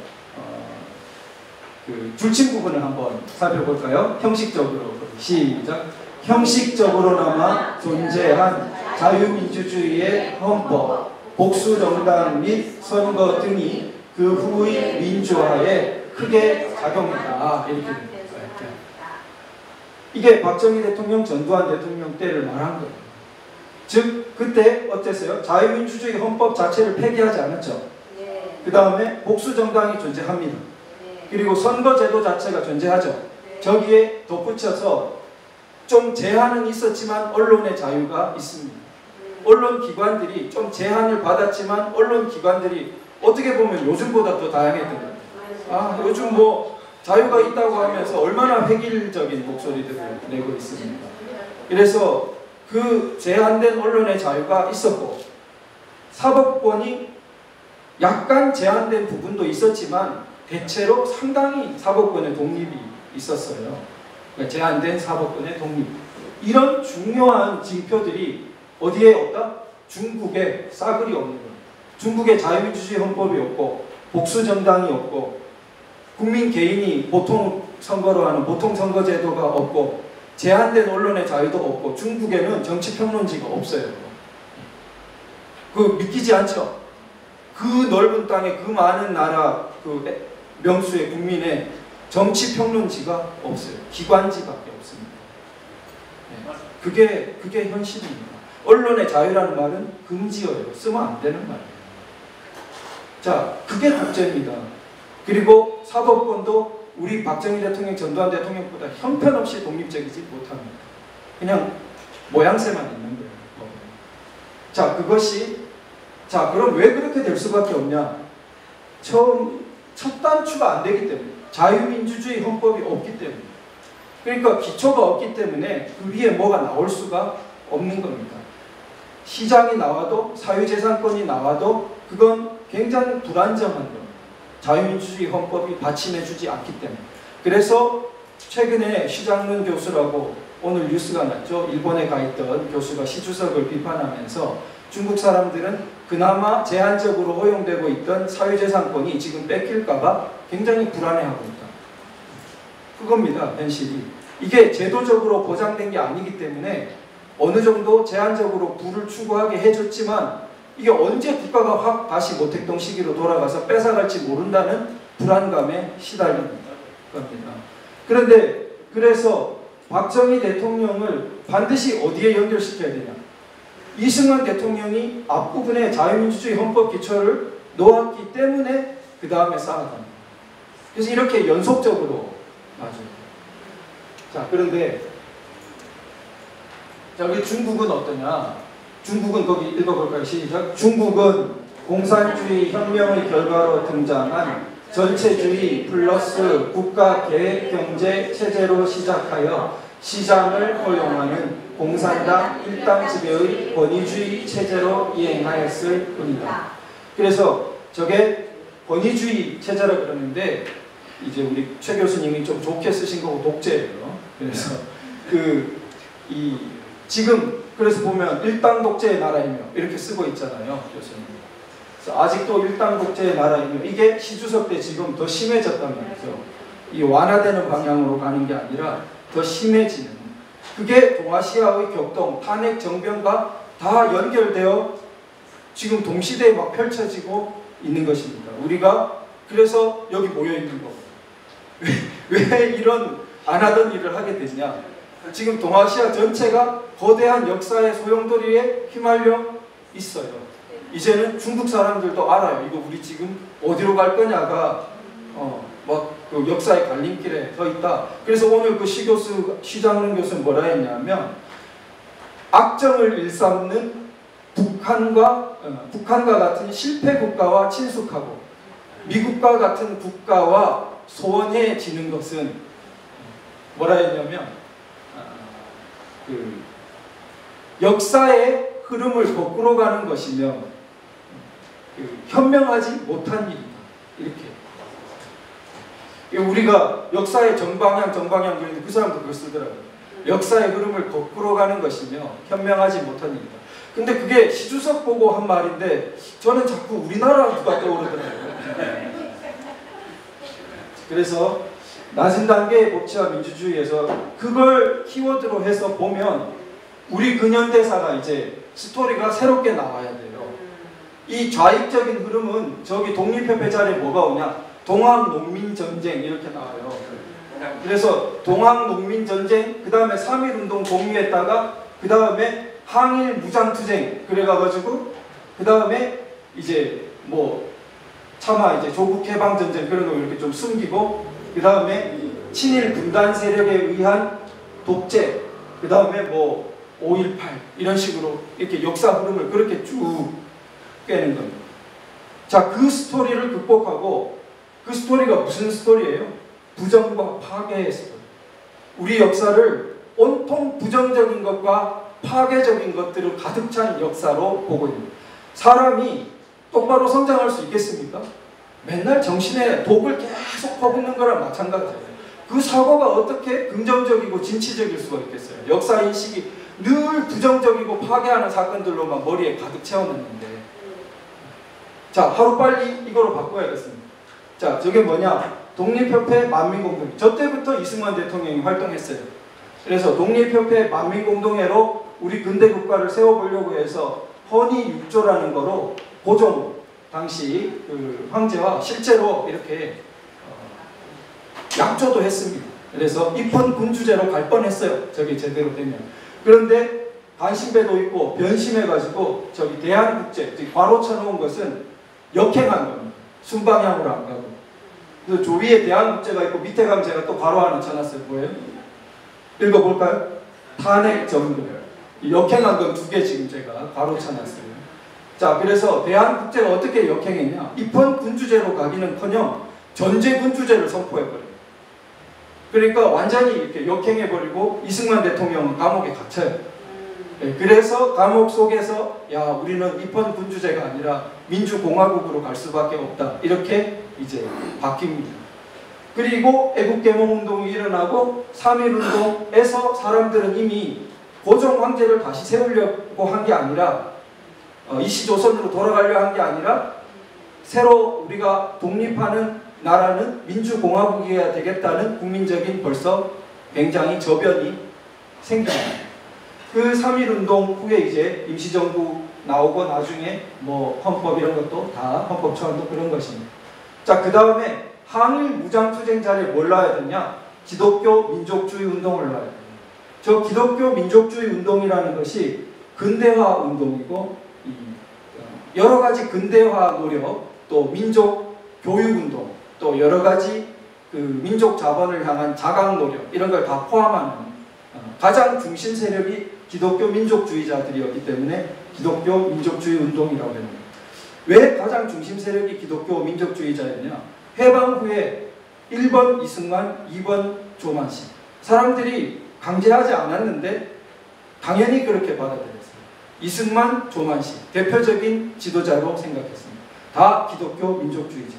그 줄침 부분을 한번 살펴볼까요? 형식적으로 시작. 형식적으로나마 존재한 자유민주주의의 헌법, 복수정당 및 선거 등이 그 후의 민주화에 크게 작용했다. 이렇게 됩니다. 이게 박정희 대통령, 전두환 대통령 때를 말한 거예요. 즉 그때 어땠어요? 자유민주주의 헌법 자체를 폐기하지 않았죠. 그 다음에 복수정당이 존재합니다. 그리고 선거제도 자체가 존재하죠. 저기에 덧붙여서 좀 제한은 있었지만 언론의 자유가 있습니다. 언론 기관들이 좀 제한을 받았지만 언론 기관들이 어떻게 보면 요즘보다 더 다양했던 거예요. 아, 요즘 뭐 자유가 있다고 하면서 얼마나 획일적인 목소리들을 내고 있습니다. 그래서 그 제한된 언론의 자유가 있었고, 사법권이 약간 제한된 부분도 있었지만 대체로 상당히 사법권의 독립이 있었어요. 그러니까 제한된 사법권의 독립. 이런 중요한 징표들이 어디에 없다? 중국에 싸그리 없는 거예요. 중국에 자유민주주의 헌법이 없고, 복수정당이 없고, 국민 개인이 보통 선거로 하는 보통 선거제도가 없고, 제한된 언론의 자유도 없고, 중국에는 정치평론지가 없어요. 그 믿기지 않죠? 그 넓은 땅에 그 많은 나라 그 명수의 국민의 정치평론지가 없어요. 기관지밖에 없습니다. 네. 그게 현실입니다. 언론의 자유라는 말은 금지어예요. 쓰면 안 되는 말이에요. 자, 그게 독재입니다. 그리고 사법권도 우리 박정희 대통령, 전두환 대통령보다 형편없이 독립적이지 못합니다. 그냥 모양새만 있는 거예요. 자, 자, 그럼 왜 그렇게 될 수밖에 없냐? 첫 단추가 안 되기 때문에, 자유민주주의 헌법이 없기 때문에, 그러니까 기초가 없기 때문에 그 위에 뭐가 나올 수가 없는 겁니다. 시장이 나와도, 사유재산권이 나와도 그건 굉장히 불안정한 겁니다. 자유민주주의 헌법이 받침해주지 않기 때문에. 그래서 최근에 시장문 교수라고 오늘 뉴스가 났죠. 일본에 가 있던 교수가 시주석을 비판하면서 중국 사람들은 그나마 제한적으로 허용되고 있던 사유재산권이 지금 뺏길까봐 굉장히 불안해하고 있다. 그겁니다, 현실이. 이게 제도적으로 보장된 게 아니기 때문에 어느 정도 제한적으로 부를 추구하게 해줬지만 이게 언제 국가가 확 다시 모택동 시기로 돌아가서 뺏어갈지 모른다는 불안감에 시달리는 겁니다. 그래서 박정희 대통령을 반드시 어디에 연결시켜야 되냐? 이승만 대통령이 앞부분에 자유민주주의 헌법 기초를 놓았기 때문에 그 다음에 쌓아갑니다. 그래서 이렇게 연속적으로 맞아요. 자, 그런데 자, 우리 중국은 어떠냐? 중국은 거기 읽어볼까요? 시작. 중국은 공산주의 혁명의 결과로 등장한 전체주의 플러스 국가 계획 경제 체제로 시작하여 시장을 허용하는 공산당 일당 지배의 권위주의 체제로 이행하였을 뿐이다. 그래서 저게 권위주의 체제라 그러는데 이제 우리 최 교수님이 좀 좋게 쓰신 거고 독재예요. 그래서 지금 그래서 보면 일당 독재의 나라이며 이렇게 쓰고 있잖아요, 교수님. 그래서 아직도 일당 독재의 나라이며 이게 시주석 때 지금 더 심해졌단 말이죠. 이 완화되는 방향으로 가는 게 아니라 더 심해지는. 그게 동아시아의 격동, 탄핵 정변과 다 연결되어 지금 동시대에 막 펼쳐지고 있는 것입니다. 우리가 그래서 여기 모여 있는 거고. 왜 이런 안 하던 일을 하게 됐냐? 지금 동아시아 전체가 거대한 역사의 소용돌이에 휘말려 있어요. 이제는 중국 사람들도 알아요. 이거 우리 지금 어디로 갈 거냐가 그 역사의 갈림길에 서 있다. 그래서 오늘 그 시장릉 교수는 뭐라 했냐면 악정을 일삼는 북한과 같은 실패 국가와 친숙하고 미국과 같은 국가와 소원해지는 것은 뭐라 했냐면 역사의 흐름을 거꾸로 가는 것이며 현명하지 못한 일이다. 이렇게. 우리가 역사의 정방향 그런데 그 사람도 그걸 쓰더라고요. 역사의 흐름을 거꾸로 가는 것이며 현명하지 못한 일이다. 근데 그게 시주석 보고 한 말인데 저는 자꾸 우리나라 누가 떠오르더라고요. 그래서 낮은 단계의 법치와 민주주의에서 그걸 키워드로 해서 보면 우리 근현대사가 이제 스토리가 새롭게 나와야 돼요. 이 좌익적인 흐름은 저기 독립협회 자리에 뭐가 오냐? 동학농민전쟁 이렇게 나와요. 그래서 동학농민전쟁, 그 다음에 3.1운동 공유했다가 그 다음에 항일 무장투쟁 그래가지고 그 다음에 이제 뭐 차마 이제 조국해방전쟁 그런 거 이렇게 좀 숨기고 그 다음에 친일 분단 세력에 의한 독재 그 다음에 뭐 5.18 이런 식으로 이렇게 역사 흐름을 그렇게 쭉 깨는 겁니다. 자, 그 스토리를 극복하고 그 스토리가 무슨 스토리예요? 부정과 파괴의 스토리. 우리 역사를 온통 부정적인 것과 파괴적인 것들을 가득 찬 역사로 보고 있는 거예요. 사람이 똑바로 성장할 수 있겠습니까? 맨날 정신에 독을 계속 퍼붓는 거랑 마찬가지예요. 그 사고가 어떻게 긍정적이고 진취적일 수가 있겠어요? 역사인식이 늘 부정적이고 파괴하는 사건들로만 머리에 가득 채워놨는데 자, 하루빨리 이거로 바꿔야겠습니다. 자, 저게 뭐냐? 독립협회 만민공동회. 저 때부터 이승만 대통령이 활동했어요. 그래서 독립협회 만민공동회로 우리 근대국가를 세워보려고 해서 헌의 6조라는 거로 고종 당시 그 황제와 실제로 이렇게 약조도 했습니다. 그래서 입헌군주제로 갈 뻔했어요. 저게 제대로 되면. 그런데 반신배도 있고 변심해가지고 저기 대한국제, 괄호 쳐놓은 것은 역행한 겁니다. 순방향으로 안 가고. 그래서 조위에 대한국제가 있고 밑에 가면 제가 또 괄호 하나 쳐놨어요. 뭐예요? 읽어볼까요? 탄핵 정부. 역행한 건 2개 지금 제가 괄호 쳐놨어요. 자, 그래서 대한국제가 어떻게 역행했냐? 입헌군주제로 가기는커녕 전제군주제를 선포해버려요. 그러니까 완전히 이렇게 역행해버리고 이승만 대통령은 감옥에 갇혀요. 네, 그래서 감옥 속에서 야, 우리는 입헌군주제가 아니라 민주공화국으로 갈 수밖에 없다. 이렇게 이제 바뀝니다. 그리고 애국개몽운동이 일어나고 3.1운동에서 사람들은 이미 고종 황제를 다시 세우려고 한 게 아니라 이시조선으로 돌아가려 한 게 아니라 새로 우리가 독립하는 나라는 민주공화국이어야 되겠다는 국민적인 벌써 굉장히 저변이 생깁니다. 그 3.1운동 후에 이제 임시정부 나오고 나중에 뭐 헌법 이런 것도 다 헌법 초안도 그런 것입니다. 자, 그 다음에 항일 무장투쟁 자리에 뭘 놔야 되냐? 기독교 민족주의 운동을 놔야 됩니다. 저 기독교 민족주의 운동이라는 것이 근대화 운동이고 여러 가지 근대화 노력, 또 민족 교육 운동, 또 여러 가지 그 민족 자본을 향한 자각 노력 이런 걸 다 포함하는 가장 중심 세력이 기독교 민족주의자들이었기 때문에 기독교 민족주의 운동이라고 합니다. 왜 가장 중심 세력이 기독교 민족주의자였냐? 해방 후에 1번 이승만, 2번 조만식 사람들이 강제하지 않았는데 당연히 그렇게 받아들였어요. 이승만, 조만식 대표적인 지도자로 생각했습니다. 다 기독교 민족주의자.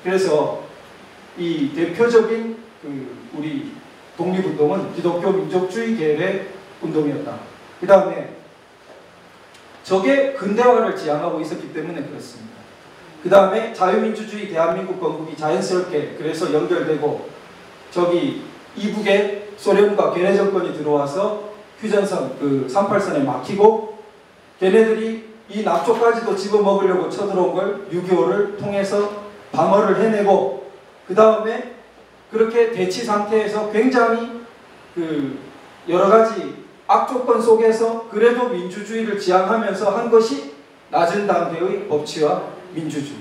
그래서 이 대표적인 우리 독립운동은 기독교 민족주의 계열의 운동이었다. 그 다음에 저게 근대화를 지향하고 있었기 때문에 그렇습니다. 그 다음에 자유민주주의 대한민국 건국이 자연스럽게 그래서 연결되고 저기 이북에 소련과 괴뢰 정권이 들어와서 휴전선 38선에 막히고 걔네들이 이 남쪽까지도 집어먹으려고 쳐들어온 걸 6.25를 통해서 방어를 해내고 그 다음에 그렇게 대치 상태에서 굉장히 여러 가지 악조건 속에서 그래도 민주주의를 지향하면서 한 것이 낮은 단계의 법치와 민주주의.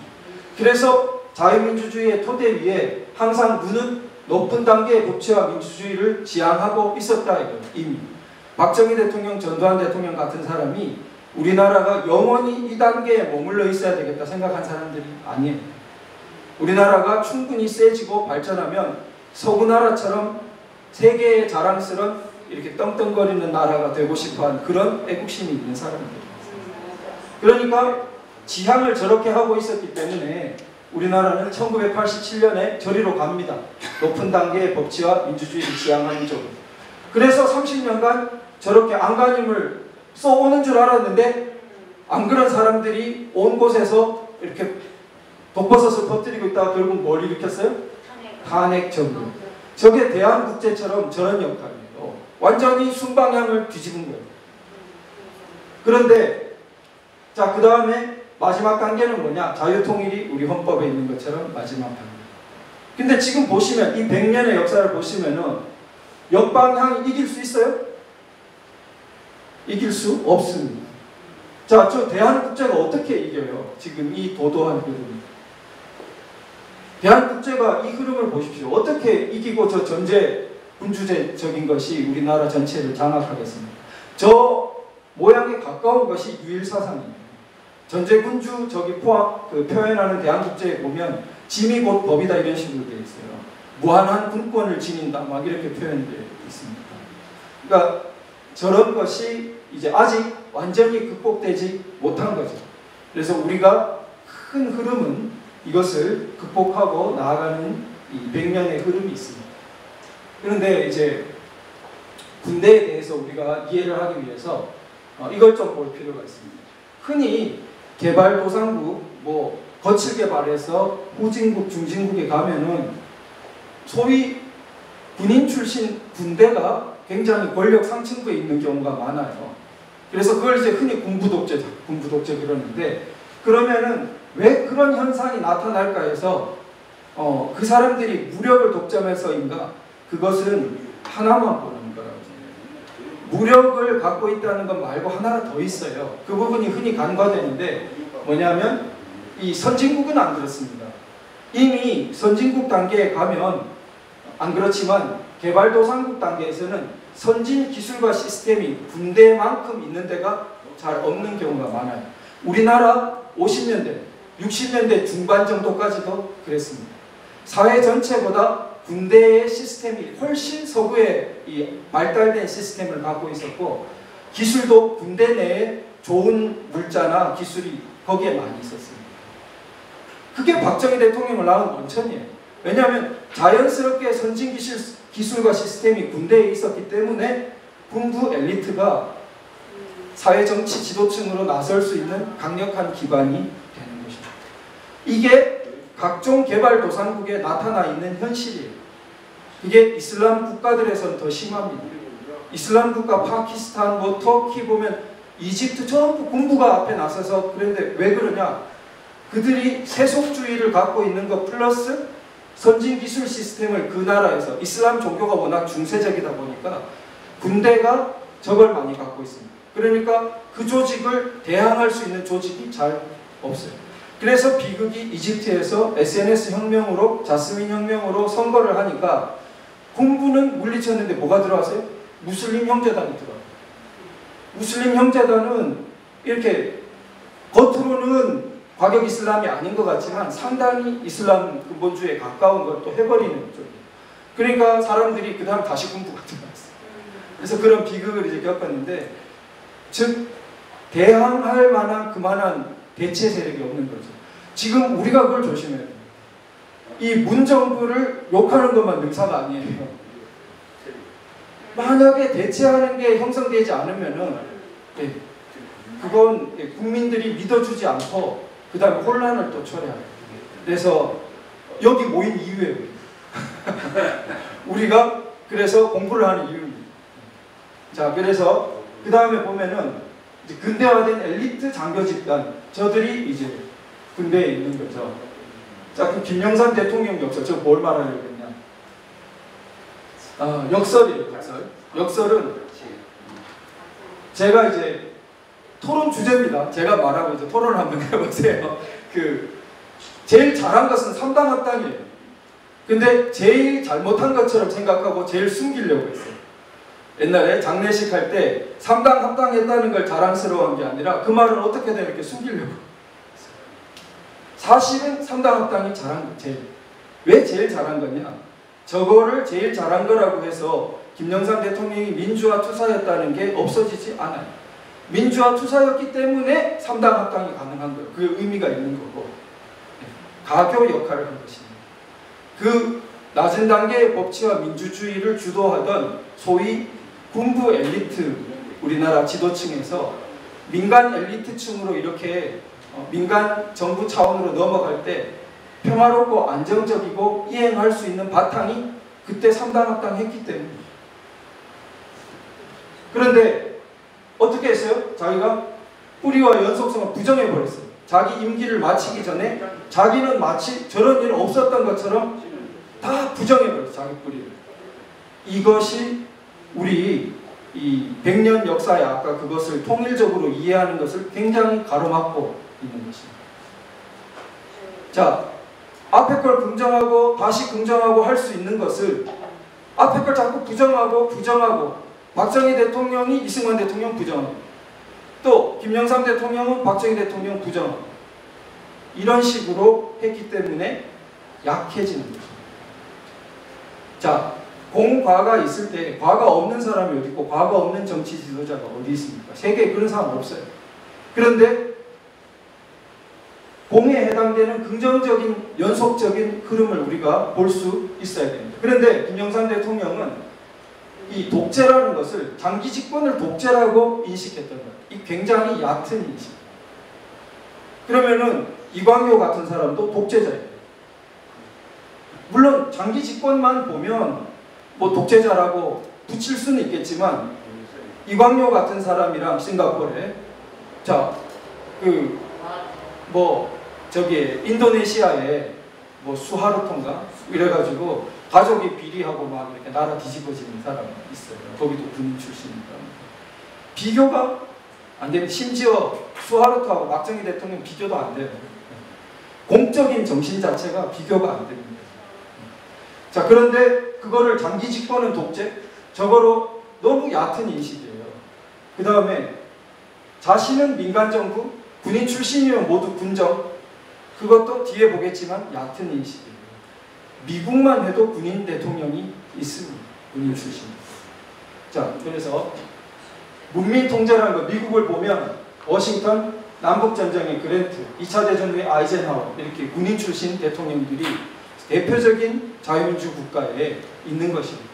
그래서 자유민주주의의 토대 위에 항상 눈은 높은 단계의 법치와 민주주의를 지향하고 있었다 이거예요. 이미 박정희 대통령, 전두환 대통령 같은 사람이 우리나라가 영원히 이 단계에 머물러 있어야 되겠다 생각한 사람들이 아니에요. 우리나라가 충분히 세지고 발전하면 서구나라처럼 세계의 자랑스러운 이렇게 떵떵거리는 나라가 되고 싶어한 그런 애국심이 있는 사람들. 그러니까 지향을 저렇게 하고 있었기 때문에 우리나라는 1987년에 저리로 갑니다. 높은 단계의 법치와 민주주의를 지향하는 쪽으로. 그래서 30년간 저렇게 안간힘을 쏘오는 줄 알았는데 안 그런 사람들이 온 곳에서 이렇게 독버섯을 퍼뜨리고 있다가 결국 뭘 일으켰어요? 탄핵 정부. 저게 대한국제처럼 저런 역할이에요. 완전히 순방향을 뒤집은 거예요. 그런데 자, 그 다음에 마지막 단계는 뭐냐? 자유통일이 우리 헌법에 있는 것처럼 마지막 단계. 근데 지금 보시면 이 100년의 역사를 보시면은 역방향이 이길 수 있어요? 이길 수 없습니다. 자, 저 대한국제가 어떻게 이겨요? 지금 이 도도한 흐름. 대한국제가 이 흐름을 보십시오. 어떻게 이기고 저 전제 군주제적인 것이 우리나라 전체를 장악하겠습니까? 저 모양에 가까운 것이 유일사상입니다. 전제군주 저기 표현하는 대한국제에 보면 짐이 곧 법이다 이런 식으로 되어 있어요. 무한한 군권을 지닌다 막 이렇게 표현되어 있습니다. 그러니까 저런 것이 이제 아직 완전히 극복되지 못한 거죠. 그래서 우리가 큰 흐름은 이것을 극복하고 나아가는 이 100년의 흐름이 있습니다. 그런데 이제 군대에 대해서 우리가 이해를 하기 위해서 이걸 좀 볼 필요가 있습니다. 흔히 개발도상국, 거칠 개발해서 후진국, 중진국에 가면은 소위 군인 출신 군대가 굉장히 권력 상층부에 있는 경우가 많아요. 그래서 그걸 이제 흔히 군부독재 그러는데, 그러면은 왜 그런 현상이 나타날까 해서 그 사람들이 무력을 독점해서인가? 그것은 하나만 보는 거라고 생각해요. 무력을 갖고 있다는 것 말고 하나가 더 있어요. 그 부분이 흔히 간과되는데 뭐냐면 이 선진국은 안 그렇습니다. 이미 선진국 단계에 가면 안 그렇지만 개발도상국 단계에서는 선진 기술과 시스템이 군대만큼 있는 데가 잘 없는 경우가 많아요. 우리나라 50년대, 60년대 중반 정도까지도 그랬습니다. 사회 전체보다 군대의 시스템이 훨씬 서구에 이 발달된 시스템을 갖고 있었고, 기술도 군대 내에 좋은 물자나 기술이 거기에 많이 있었습니다. 그게 박정희 대통령을 낳은 원천이에요. 왜냐하면 자연스럽게 선진 기술과 시스템이 군대에 있었기 때문에 군부 엘리트가 사회 정치 지도층으로 나설 수 있는 강력한 기반이 되는 것입니다. 이게 각종 개발도상국에 나타나 있는 현실이에요. 이게 이슬람 국가들에서는 더 심합니다. 이슬람 국가 파키스탄, 터키 보면 이집트 전부 군부가 앞에 나서서, 그런데 왜 그러냐? 그들이 세속주의를 갖고 있는 것 플러스 선진 기술 시스템을 그 나라에서, 이슬람 종교가 워낙 중세적이다 보니까 군대가 저걸 많이 갖고 있습니다. 그러니까 그 조직을 대항할 수 있는 조직이 잘 없어요. 그래서 비극이 이집트에서 SNS 혁명으로, 자스민 혁명으로 선거를 하니까 군부는 물리쳤는데 뭐가 들어왔어요? 무슬림 형제단이 들어와요. 무슬림 형제단은 이렇게 겉으로는 과격 이슬람이 아닌 것 같지만 상당히 이슬람 근본주의에 가까운 걸 또 해버리는 쪽이에요. 그러니까 사람들이 그 다음 다시 군부가 들어왔어요. 그래서 그런 비극을 이제 겪었는데, 즉 대항할 만한 그만한 대체 세력이 없는 거죠. 지금 우리가 그걸 조심해야 돼요. 이 문정부를 욕하는 것만 능사가 아니에요. 만약에 대체하는 게 형성되지 않으면은 그건 국민들이 믿어주지 않고 그 다음에 혼란을 또 초래해요. 그래서 여기 모인 이유예요. 우리가 그래서 공부를 하는 이유입니다. 자, 그래서 그 다음에 보면은 이제 근대화된 엘리트 장교 집단, 저들이 이제 군대에 있는 거죠. 자, 그럼 김영삼 대통령 역설, 저 뭘 말하려고 했냐? 역설이에요, 역설. 역설은 제가 이제 토론 주제입니다. 제가 말하고 이제 토론을 한번 해보세요. 제일 잘한 것은 3당 합당이에요. 근데 제일 잘못한 것처럼 생각하고 제일 숨기려고 했어요. 옛날에 장례식 할 때 3당 합당했다는 걸 자랑스러워한 게 아니라 그 말을 어떻게든 이렇게 숨기려고. 사실은 3당 합당이 잘한 거, 왜 제일 잘한 거냐? 저거를 제일 잘한 거라고 해서 김영삼 대통령이 민주화 투사였다는 게 없어지지 않아요. 민주화 투사였기 때문에 3당 합당이 가능한 거예요. 그 의미가 있는 거고. 가교 역할을 한 것입니다. 그 낮은 단계의 법치와 민주주의를 주도하던 소위 군부 엘리트, 우리나라 지도층에서 민간 엘리트층으로 이렇게 민간 정부 차원으로 넘어갈 때 평화롭고 안정적이고 이행할 수 있는 바탕이 그때 3당 합당 했기 때문입니다. 그런데 어떻게 했어요? 자기가 뿌리와 연속성을 부정해버렸어요. 자기 임기를 마치기 전에 자기는 마치 저런 일은 없었던 것처럼 다 부정해버렸어요. 자기 뿌리를. 이것이 우리 이 100년 역사의 아까 그것을 통일적으로 이해하는 것을 굉장히 가로막고 있는 것입니다. 자, 앞에 걸 긍정하고 다시 긍정하고 할 수 있는 것을 앞에 걸 자꾸 부정하고 박정희 대통령이 이승만 대통령 부정하고 또 김영삼 대통령은 박정희 대통령 부정하고 이런 식으로 했기 때문에 약해지는 거죠. 자, 공과가 있을 때 과가 없는 사람이 어디 있고 과가 없는 정치 지도자가 어디 있습니까? 세계에 그런 사람 없어요. 그런데 공에 해당되는 긍정적인 연속적인 흐름을 우리가 볼 수 있어야 됩니다. 그런데 김영삼 대통령은 이 독재라는 것을 장기 집권을 독재라고 인식했던 거예요. 이 굉장히 얕은 인식. 그러면은 이광효 같은 사람도 독재자예요. 물론 장기 집권만 보면 뭐 독재자라고 붙일 수는 있겠지만 이광효 같은 사람이랑 싱가포르에 인도네시아에 뭐 수하르토인가 이래가지고 가족이 비리하고 막 이렇게 나라 뒤집어지는 사람이 있어요. 거기도 군인 출신이니까. 비교가 안 됩니다. 심지어 수하르토하고 박정희 대통령 비교도 안 돼요. 공적인 정신 자체가 비교가 안 됩니다. 자, 그런데 그거를 장기 집권은 독재? 저거로 너무 얕은 인식이에요. 그 다음에 자신은 민간정부, 군인 출신이면 모두 군정. 그것도 뒤에 보겠지만 얕은 인식이에요. 미국만 해도 군인 대통령이 있습니다. 군인 출신. 자, 그래서 문민 통제라는 거, 미국을 보면 워싱턴, 남북전쟁의 그랜트, 2차 대전 후에 아이젠하워 이렇게 군인 출신 대통령들이 대표적인 자유민주 국가에 있는 것입니다.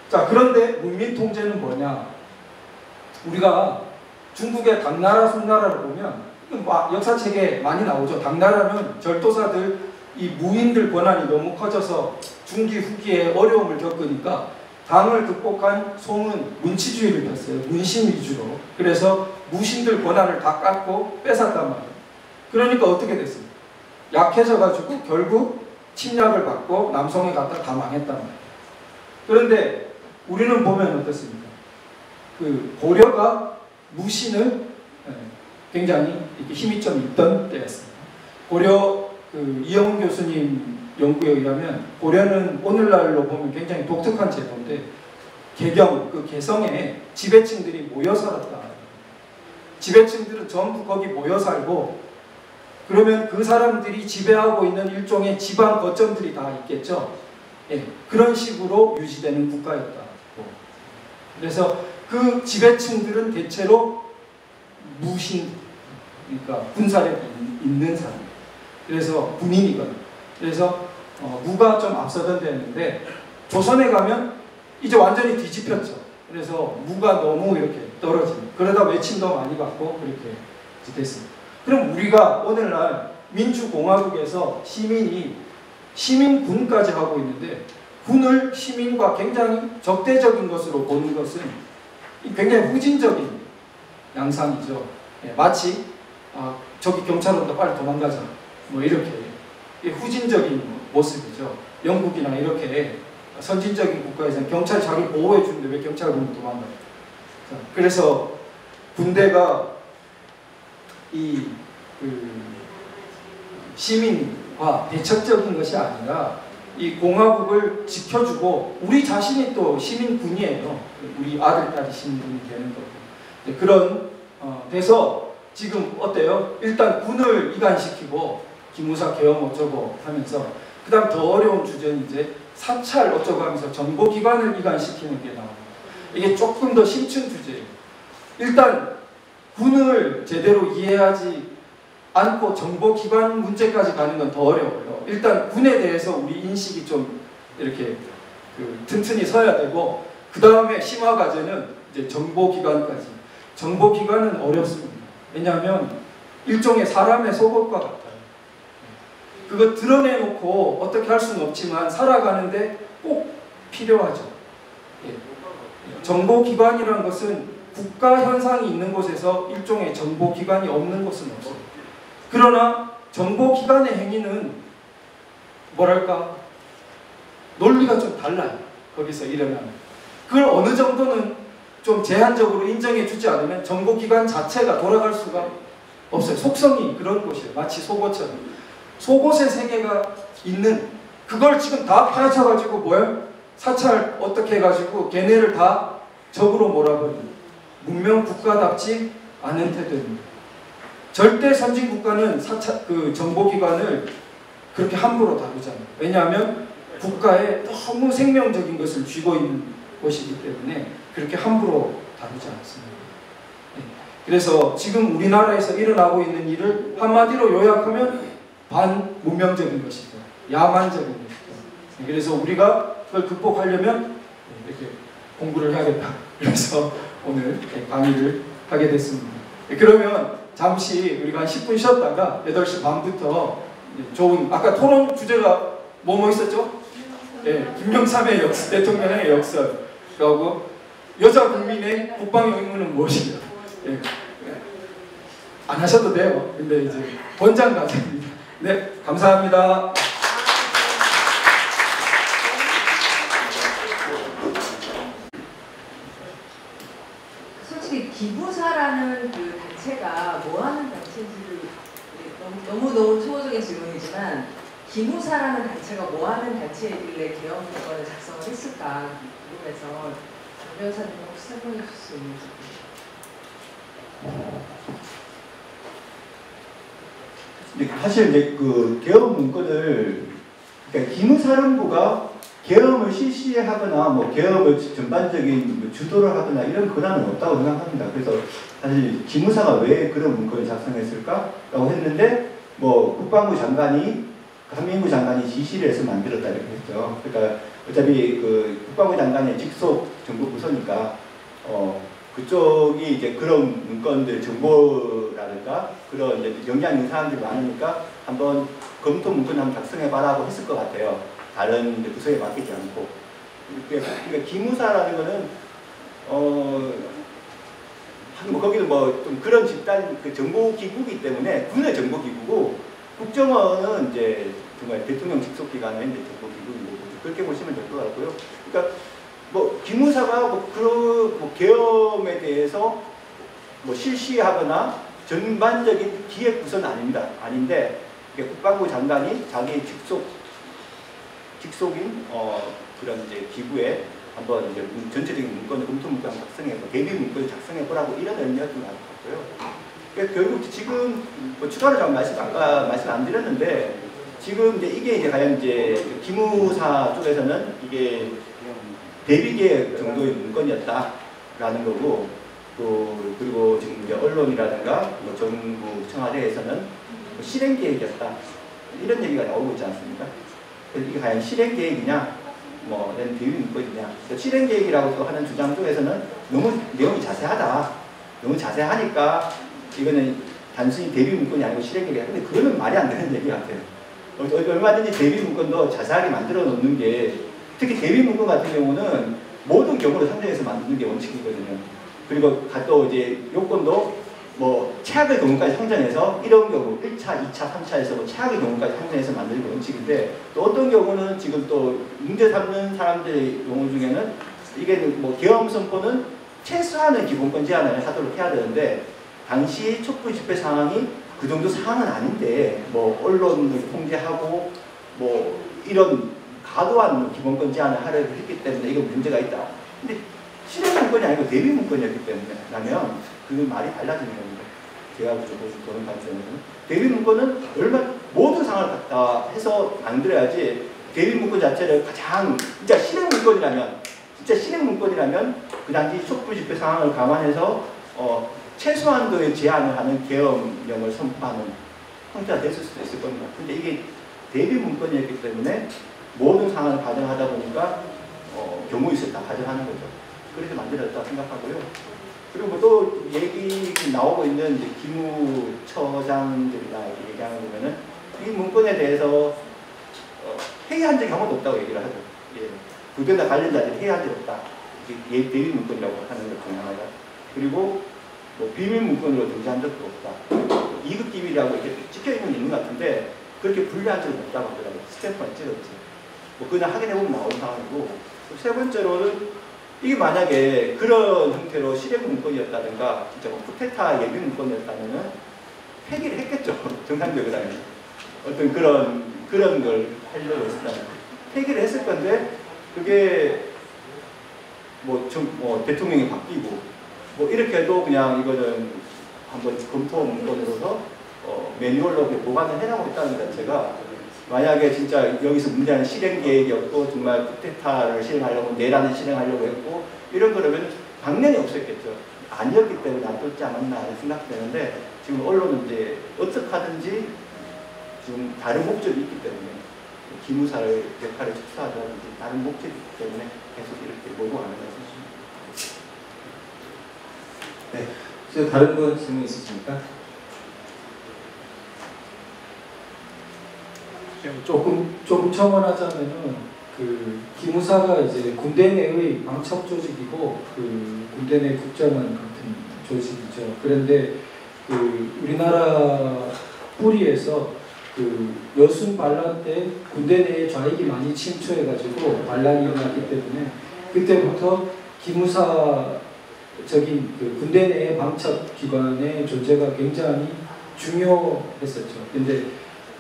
자, 그런데 문민 통제는 뭐냐? 우리가 중국의 당나라, 송나라를 보면 역사책에 많이 나오죠. 당나라는 절도사들, 이 무인들 권한이 너무 커져서 중기 후기에 어려움을 겪으니까 당을 극복한 송은 문치주의를 폈어요. 문신 위주로. 그래서 무신들 권한을 다 깎고 뺏었단 말이에요. 그러니까 어떻게 됐습니까? 약해져가지고 결국 침략을 받고 남송에 갔다 다 망했단 말이에요. 그런데 우리는 보면 어떻습니까? 그 고려가 무신을 굉장히 이렇게 힘이 좀 있던 때였습니다. 고려 이영훈 교수님 연구에 의하면 고려는 오늘날로 보면 굉장히 독특한 제도인데 개경, 개성에 지배층들이 모여 살았다. 지배층들은 전부 거기 모여 살고 그러면 그 사람들이 지배하고 있는 일종의 지방 거점들이 다 있겠죠. 예, 그런 식으로 유지되는 국가였다. 그래서 그 지배층들은 대체로 무신, 그러니까 군사력이 있는 사람. 그래서 군인이거든. 그래서 무가 좀 앞서던 데였는데 조선에 가면 이제 완전히 뒤집혔죠. 그래서 무가 너무 이렇게 떨어지는. 그러다 외침도 많이 받고 그렇게 됐습니다. 그럼 우리가 오늘날 민주공화국에서 시민이 시민군까지 하고 있는데 군을 시민과 굉장히 적대적인 것으로 보는 것은 굉장히 후진적인 양상이죠. 예, 마치 저기 경찰 온다 빨리 도망가자 뭐 이렇게 후진적인 모습이죠. 영국이나 이렇게 선진적인 국가에서는 경찰이 자기를 보호해 주는데 왜 경찰 보면 도망가요? 그래서 군대가 시민과 대척적인 것이 아니라 이 공화국을 지켜주고 우리 자신이 또 시민군이에요. 우리 아들, 딸이 시민군이 되는 거고. 그런 돼서 지금 어때요? 일단 군을 이관시키고 기무사 계엄 어쩌고 하면서 그 다음 더 어려운 주제는 이제 사찰 어쩌고 하면서 정보기관을 이관시키는 게 나옵니다. 이게 조금 더 심층 주제예요. 일단 군을 제대로 이해하지 않고 정보기관 문제까지 가는 건 더 어려워요. 일단 군에 대해서 우리 인식이 좀 이렇게 튼튼히 서야 되고 그 다음에 심화 과제는 이제 정보기관까지. 정보기관은 어렵습니다. 왜냐하면 일종의 사람의 속옷과 같아요. 그거 드러내놓고 어떻게 할 수는 없지만 살아가는데 꼭 필요하죠. 정보기관이라는 것은 국가 현상이 있는 곳에서 일종의 정보기관이 없는 곳은 없어요. 그러나 정보기관의 행위는 뭐랄까 논리가 좀 달라요. 거기서 일어나는. 그걸 어느 정도는 좀 제한적으로 인정해 주지 않으면 정보기관 자체가 돌아갈 수가 없어요. 속성이 그런 곳이에요. 마치 속옷처럼. 속옷의 세계가 있는 그걸 지금 다 파헤쳐가지고 뭐예요? 사찰 어떻게 해가지고 걔네를 다 적으로 몰아버리는 문명 국가답지 않은 태도입니다. 절대 선진 국가는 정보기관을 그렇게 함부로 다루지 않아요. 왜냐하면 국가에 너무 생명적인 것을 쥐고 있는 곳이기 때문에 그렇게 함부로 다루지 않습니다. 그래서 지금 우리나라에서 일어나고 있는 일을 한마디로 요약하면 반문명적인 것이죠. 야만적인 것이죠. 그래서 우리가 그걸 극복하려면 이렇게 공부를 해야겠다. 그래서 오늘 강의를 하게 됐습니다. 그러면 잠시 우리가 한 10분 쉬었다가 8시 반부터 좋은 아까 토론 주제가 뭐 있었죠? 김영삼의 역설, 대통령의 역설 그리고 여자 국민의 국방 의무는 무엇이냐? 안 하셔도 돼요. 근데 이제 권장 과제입니다. 네, 감사합니다. 솔직히 기부사라는 그 단체가 뭐 하는 단체인지를 너무 초보적인 질문이지만 기무사라는 단체가 뭐 하는 단체이길래 계엄법안을 작성을 했을까 궁금해서 정 변호사님 혹시 설명해 주실 수 있는지. 사실 이제 그 계엄 문건을 그러니까 기무사령부가 계엄을 실시하거나 뭐 계엄을 전반적인 주도를 하거나 이런 권한은 없다고 생각합니다. 그래서 사실 기무사가 왜 그런 문건을 작성했을까라고 했는데 뭐 국방부 장관이 한민구 장관이 지시를 해서 만들었다 이렇게 했죠. 그러니까 어차피 그 국방부 장관의 직속 정부 부서니까 그쪽이 이제 그런 문건들 정보라든가 그런 이제 영향 있는 사람들이 많으니까 한번 검토 문건 한번 작성해봐라고 했을 것 같아요. 다른 부서에 맡기지 않고. 그러니까 기무사라는 거는 뭐 거기는 뭐 좀 그런 집단 그 정보기구이기 때문에 군의 정보기구고 국정원은 이제 정말 대통령 직속기관의 정보기구이고 그렇게 보시면 될 것 같고요. 그러니까 뭐 기무사가 뭐 계엄에 대해서 뭐 실시하거나 전반적인 기획 부서는 아닌데 이게 국방부 장관이 자기 직속인 그런 이제 기구에 한번 이제 전체적인 문건을 검토 문건을 작성해서 대비 문건을 작성해 보라고 이런 의미였던 것 같고요. 그러니까 결국 지금 뭐 추가로 좀 아까 말씀 안 드렸는데 지금 이제 이게 이제 과연 이제 기무사 쪽에서는 이게 대비 계획 정도의 문건이었다라는 거고 또 그리고 지금 이제 언론이라든가 뭐 정부 청와대에서는 뭐 실행 계획이었다 이런 얘기가 나오고 있지 않습니까? 그래서 이게 과연 실행 계획이냐, 뭐 이런 대비 문건이냐? 실행 계획이라고 또 하는 주장 쪽에서는 너무 내용이 자세하다, 너무 자세하니까 이거는 단순히 대비 문건이 아니고 실행 계획이야. 근데 그거는 말이 안 되는 얘기 같아요. 얼마든지 대비 문건도 자세하게 만들어 놓는 게 특히 대비 문건 같은 경우는 모든 경우를 상정해서 만드는 게 원칙이거든요. 그리고 또 이제 요건도 뭐 최악의 경우까지 상정해서 이런 경우 1차, 2차, 3차에서 뭐 최악의 경우까지 상정해서 만드는 게 원칙인데 또 어떤 경우는 지금 또 문제 삼는 사람들의 경우 중에는 이게 뭐 계엄 선포는 최소한의 기본권 제한을 하도록 해야 되는데 당시 촛불 집회 상황이 그 정도 상황은 아닌데 뭐 언론을 통제하고 뭐 이런 과도한 기본권 제한을 하려고 했기 때문에 이건 문제가 있다. 근데 실행 문건이 아니고 대비 문건이었기 때문에 라면 그 말이 달라지는 겁니다. 제가 보는 관점에서는 대비 문건은 모든 상황을 갖다 해서 만들어야지 대비 문건 자체를 가장 진짜 실행 문건이라면 그 당시 촛불 집회 상황을 감안해서 최소한도의 제한을 하는 계엄령을 선포하는 형태가 됐을 수도 있을 겁니다. 근데 이게 대비 문건이었기 때문에 모든 상황을 가정하다 보니까 경우일수 다 가정하는 거죠. 그래서 만들었다고 생각하고요. 그리고 또 얘기 나오고 있는 이제 기무처장들이나 얘기하는 거 보면은 이 문건에 대해서 회의한 적이 한 번도 없다고 얘기를 하죠. 예. 부대나 관련자들이 회의한 적이 없다. 이게 대비 문건이라고 하는 것 중에 하나가. 그리고 뭐 비밀 문건으로 등장한 적도 없다. 2급 기밀이라고 이렇게 찍혀있는 것 같은데 그렇게 분류한 적은 없다고 하더라고요. 스탬프만 찍었지. 뭐 그냥 확인해보면 나오는 상황이고 세 번째로는 이게 만약에 그런 형태로 실행 문건이었다든가 진짜 뭐 쿠데타 예비 문건이었다면은 폐기를 했겠죠. 정상적으로 하면 어떤 그런 걸 하려고 했었다면 폐기를 했을 건데 그게 뭐 대통령이 바뀌고 뭐 이렇게 해도 그냥 이거는 한번 검토 문건으로서 매뉴얼로 보관을 해나가고 있다는 것 자체가 만약에 진짜 여기서 문제는 실행 계획이었고 정말 쿠데타를 실행하려고 내란을 실행하려고 했고 이런 거라면 당연히 없었겠죠. 아니었기 때문에 놔뒀지 않았나 생각되는데 지금 언론은 이제 어떻게 하든지 지금 다른 목적이 있기 때문에 기무사의 역할을 축소하자든지 다른 목적이 있기 때문에 계속 이렇게 몰고 가는 것입니다. 네, 다른 분 질문 있으십니까? 조금 첨언하자면은 그 기무사가 이제 군대 내의 방첩 조직이고 그 군대 내 국정원 같은 조직이죠. 그런데 그 우리나라 뿌리에서 그 여순 반란 때 군대 내에 좌익이 많이 침투해가지고 반란이 일어났기 때문에 그때부터 기무사적인 그 군대 내의 방첩 기관의 존재가 굉장히 중요했었죠. 근데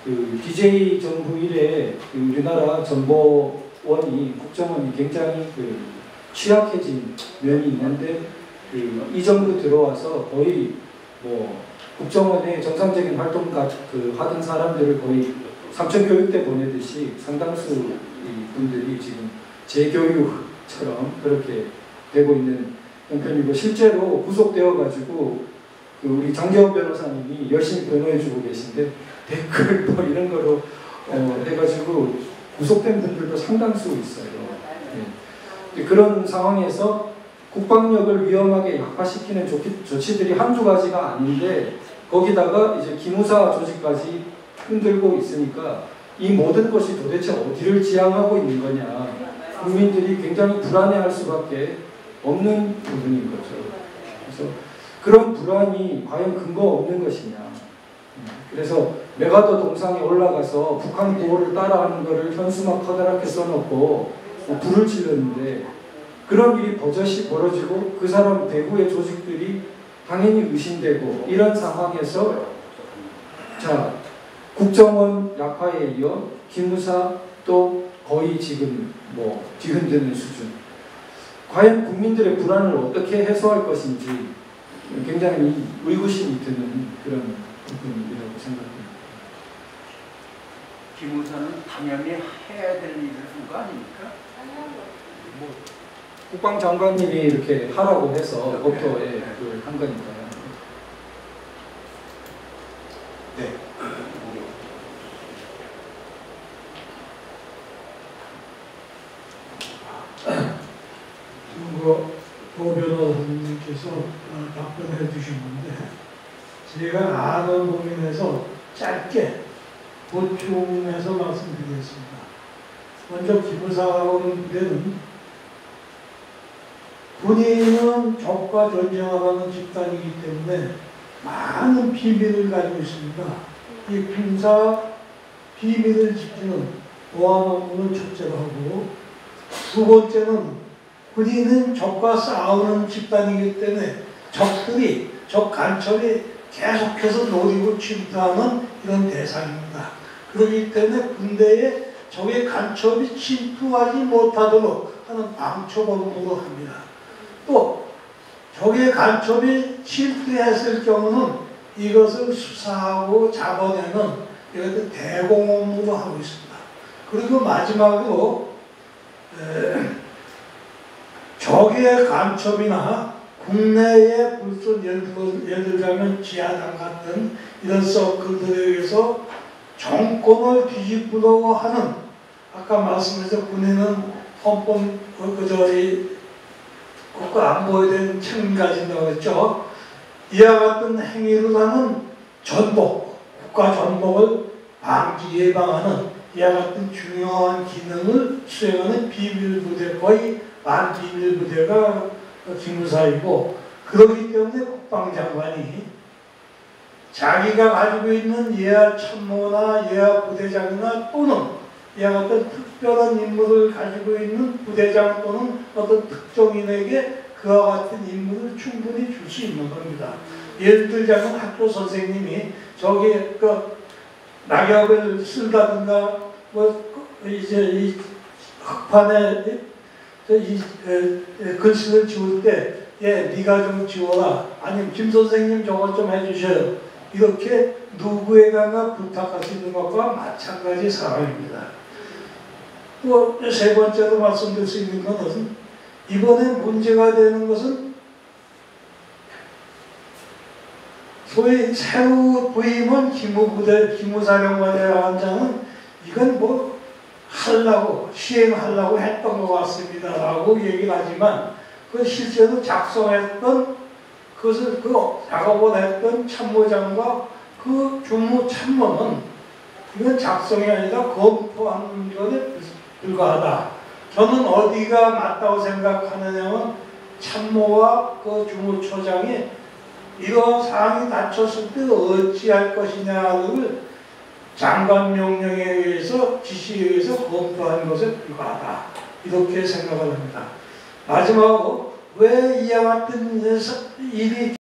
그 DJ 정부 이래 그 우리나라 정보원이 국정원이 굉장히 그 취약해진 면이 있는데 그 이 정부 들어와서 거의 뭐 국정원의 정상적인 활동 하던 사람들을 거의 삼천교육대 보내듯이 상당수 분들이 지금 재교육처럼 그렇게 되고 있는 형편이고 실제로 구속되어 가지고 그 우리 장기현 변호사님이 열심히 변호해주고 계신데 댓글 뭐 이런 거로 해가지고 구속된 분들도 상당수 있어요. 네. 그런 상황에서 국방력을 위험하게 약화시키는 조치들이 한두 가지가 아닌데 거기다가 이제 기무사 조직까지 흔들고 있으니까 이 모든 것이 도대체 어디를 지향하고 있는 거냐 국민들이 굉장히 불안해할 수밖에 없는 부분인 거죠. 그래서 그런 불안이 과연 근거 없는 것이냐. 그래서 메가더 동상에 올라가서 북한 구호를 따라하는 것을 현수막 커다랗게 써놓고 불을 질렀는데 그런 일이 버젓이 벌어지고 그 사람 대구의 조직들이 당연히 의심되고 이런 상황에서 자 국정원 약화에 이어 기무사 또 거의 지금 뭐 뒤흔드는 수준. 과연 국민들의 불안을 어떻게 해소할 것인지 굉장히 의구심이 드는 그런 부분이라고 생각합니다. 기무사는 당연히 해야 될 일을 한 거 아닙니까? 뭐 국방장관님이 이렇게 하라고 해서 법도에 그걸 한 거니까요. 네. 도 변호사님께서 답변해 주신 건데 제가 아는 부분에서 짧게 보충해서 말씀드리겠습니다. 먼저 기무사원 부대는 군인은 적과 전쟁하는 집단이기 때문에 많은 비밀을 가지고 있습니다. 이 군사 비밀을 지키는 보안 업무는 첫째로 하고 두 번째는 군인은 적과 싸우는 집단이기 때문에 적 간첩이 계속해서 노리고 침투하는 이런 대상입니다. 그렇기 때문에 군대에 적의 간첩이 침투하지 못하도록 하는 방첩 업무도 합니다. 또 적의 간첩이 침투했을 경우는 이것을 수사하고 잡아내는 이것을 대공 업무도 하고 있습니다. 그리고 마지막으로 적의 간첩이나 국내에 불순 예를 들자면 지하당 같은 이런 서클들에 의해서 정권을 뒤집으려고 하는 아까 말씀드린 군인은 헌법 국가 안보에 대한 책임을 가진다고 했죠. 이와 같은 행위를 하는 전복, 국가 전복을 방지 예방하는 이와 같은 중요한 기능을 수행하는 비밀부대 거의 반비밀부대가 기무사이고 그렇기 때문에 국방장관이 자기가 가지고 있는 예하 참모나 예하 부대장이나 또는 이와 같은 특별한 임무를 가지고 있는 부대장 또는 어떤 특정인에게 그와 같은 임무를 충분히 줄 수 있는 겁니다. 예를 들자면 학교 선생님이 저기 낙엽을 쓴다든가 이제 이 흑판에 글씨를 지울 때 네가 좀 지워라 아니면 김 선생님 저것 좀 해주셔요 이렇게 누구에게나 부탁할 수 있는 것과 마찬가지 상황입니다. 또 세 번째로 말씀드릴 수 있는 것은 이번에 문제가 되는 것은 소위 새로 부임한 기무사령관의 한장은 이건 뭐 시행하려고 했던 것 같습니다 라고 얘기를 하지만 그 실제로 작성했던 그것을 작업을 했던 참모장과 그 주무 참모는 이건 작성이 아니라 검토하는 것에 불과하다. 저는 어디가 맞다고 생각하느냐면 참모와 그 주무처장이 이런 사항이 닥쳤을 때 어찌할 것이냐를 장관 명령에 의해서 지시에 의해서 검토하는 것에 불과하다. 이렇게 생각을 합니다. 마지막으로 왜 이와 같은 일이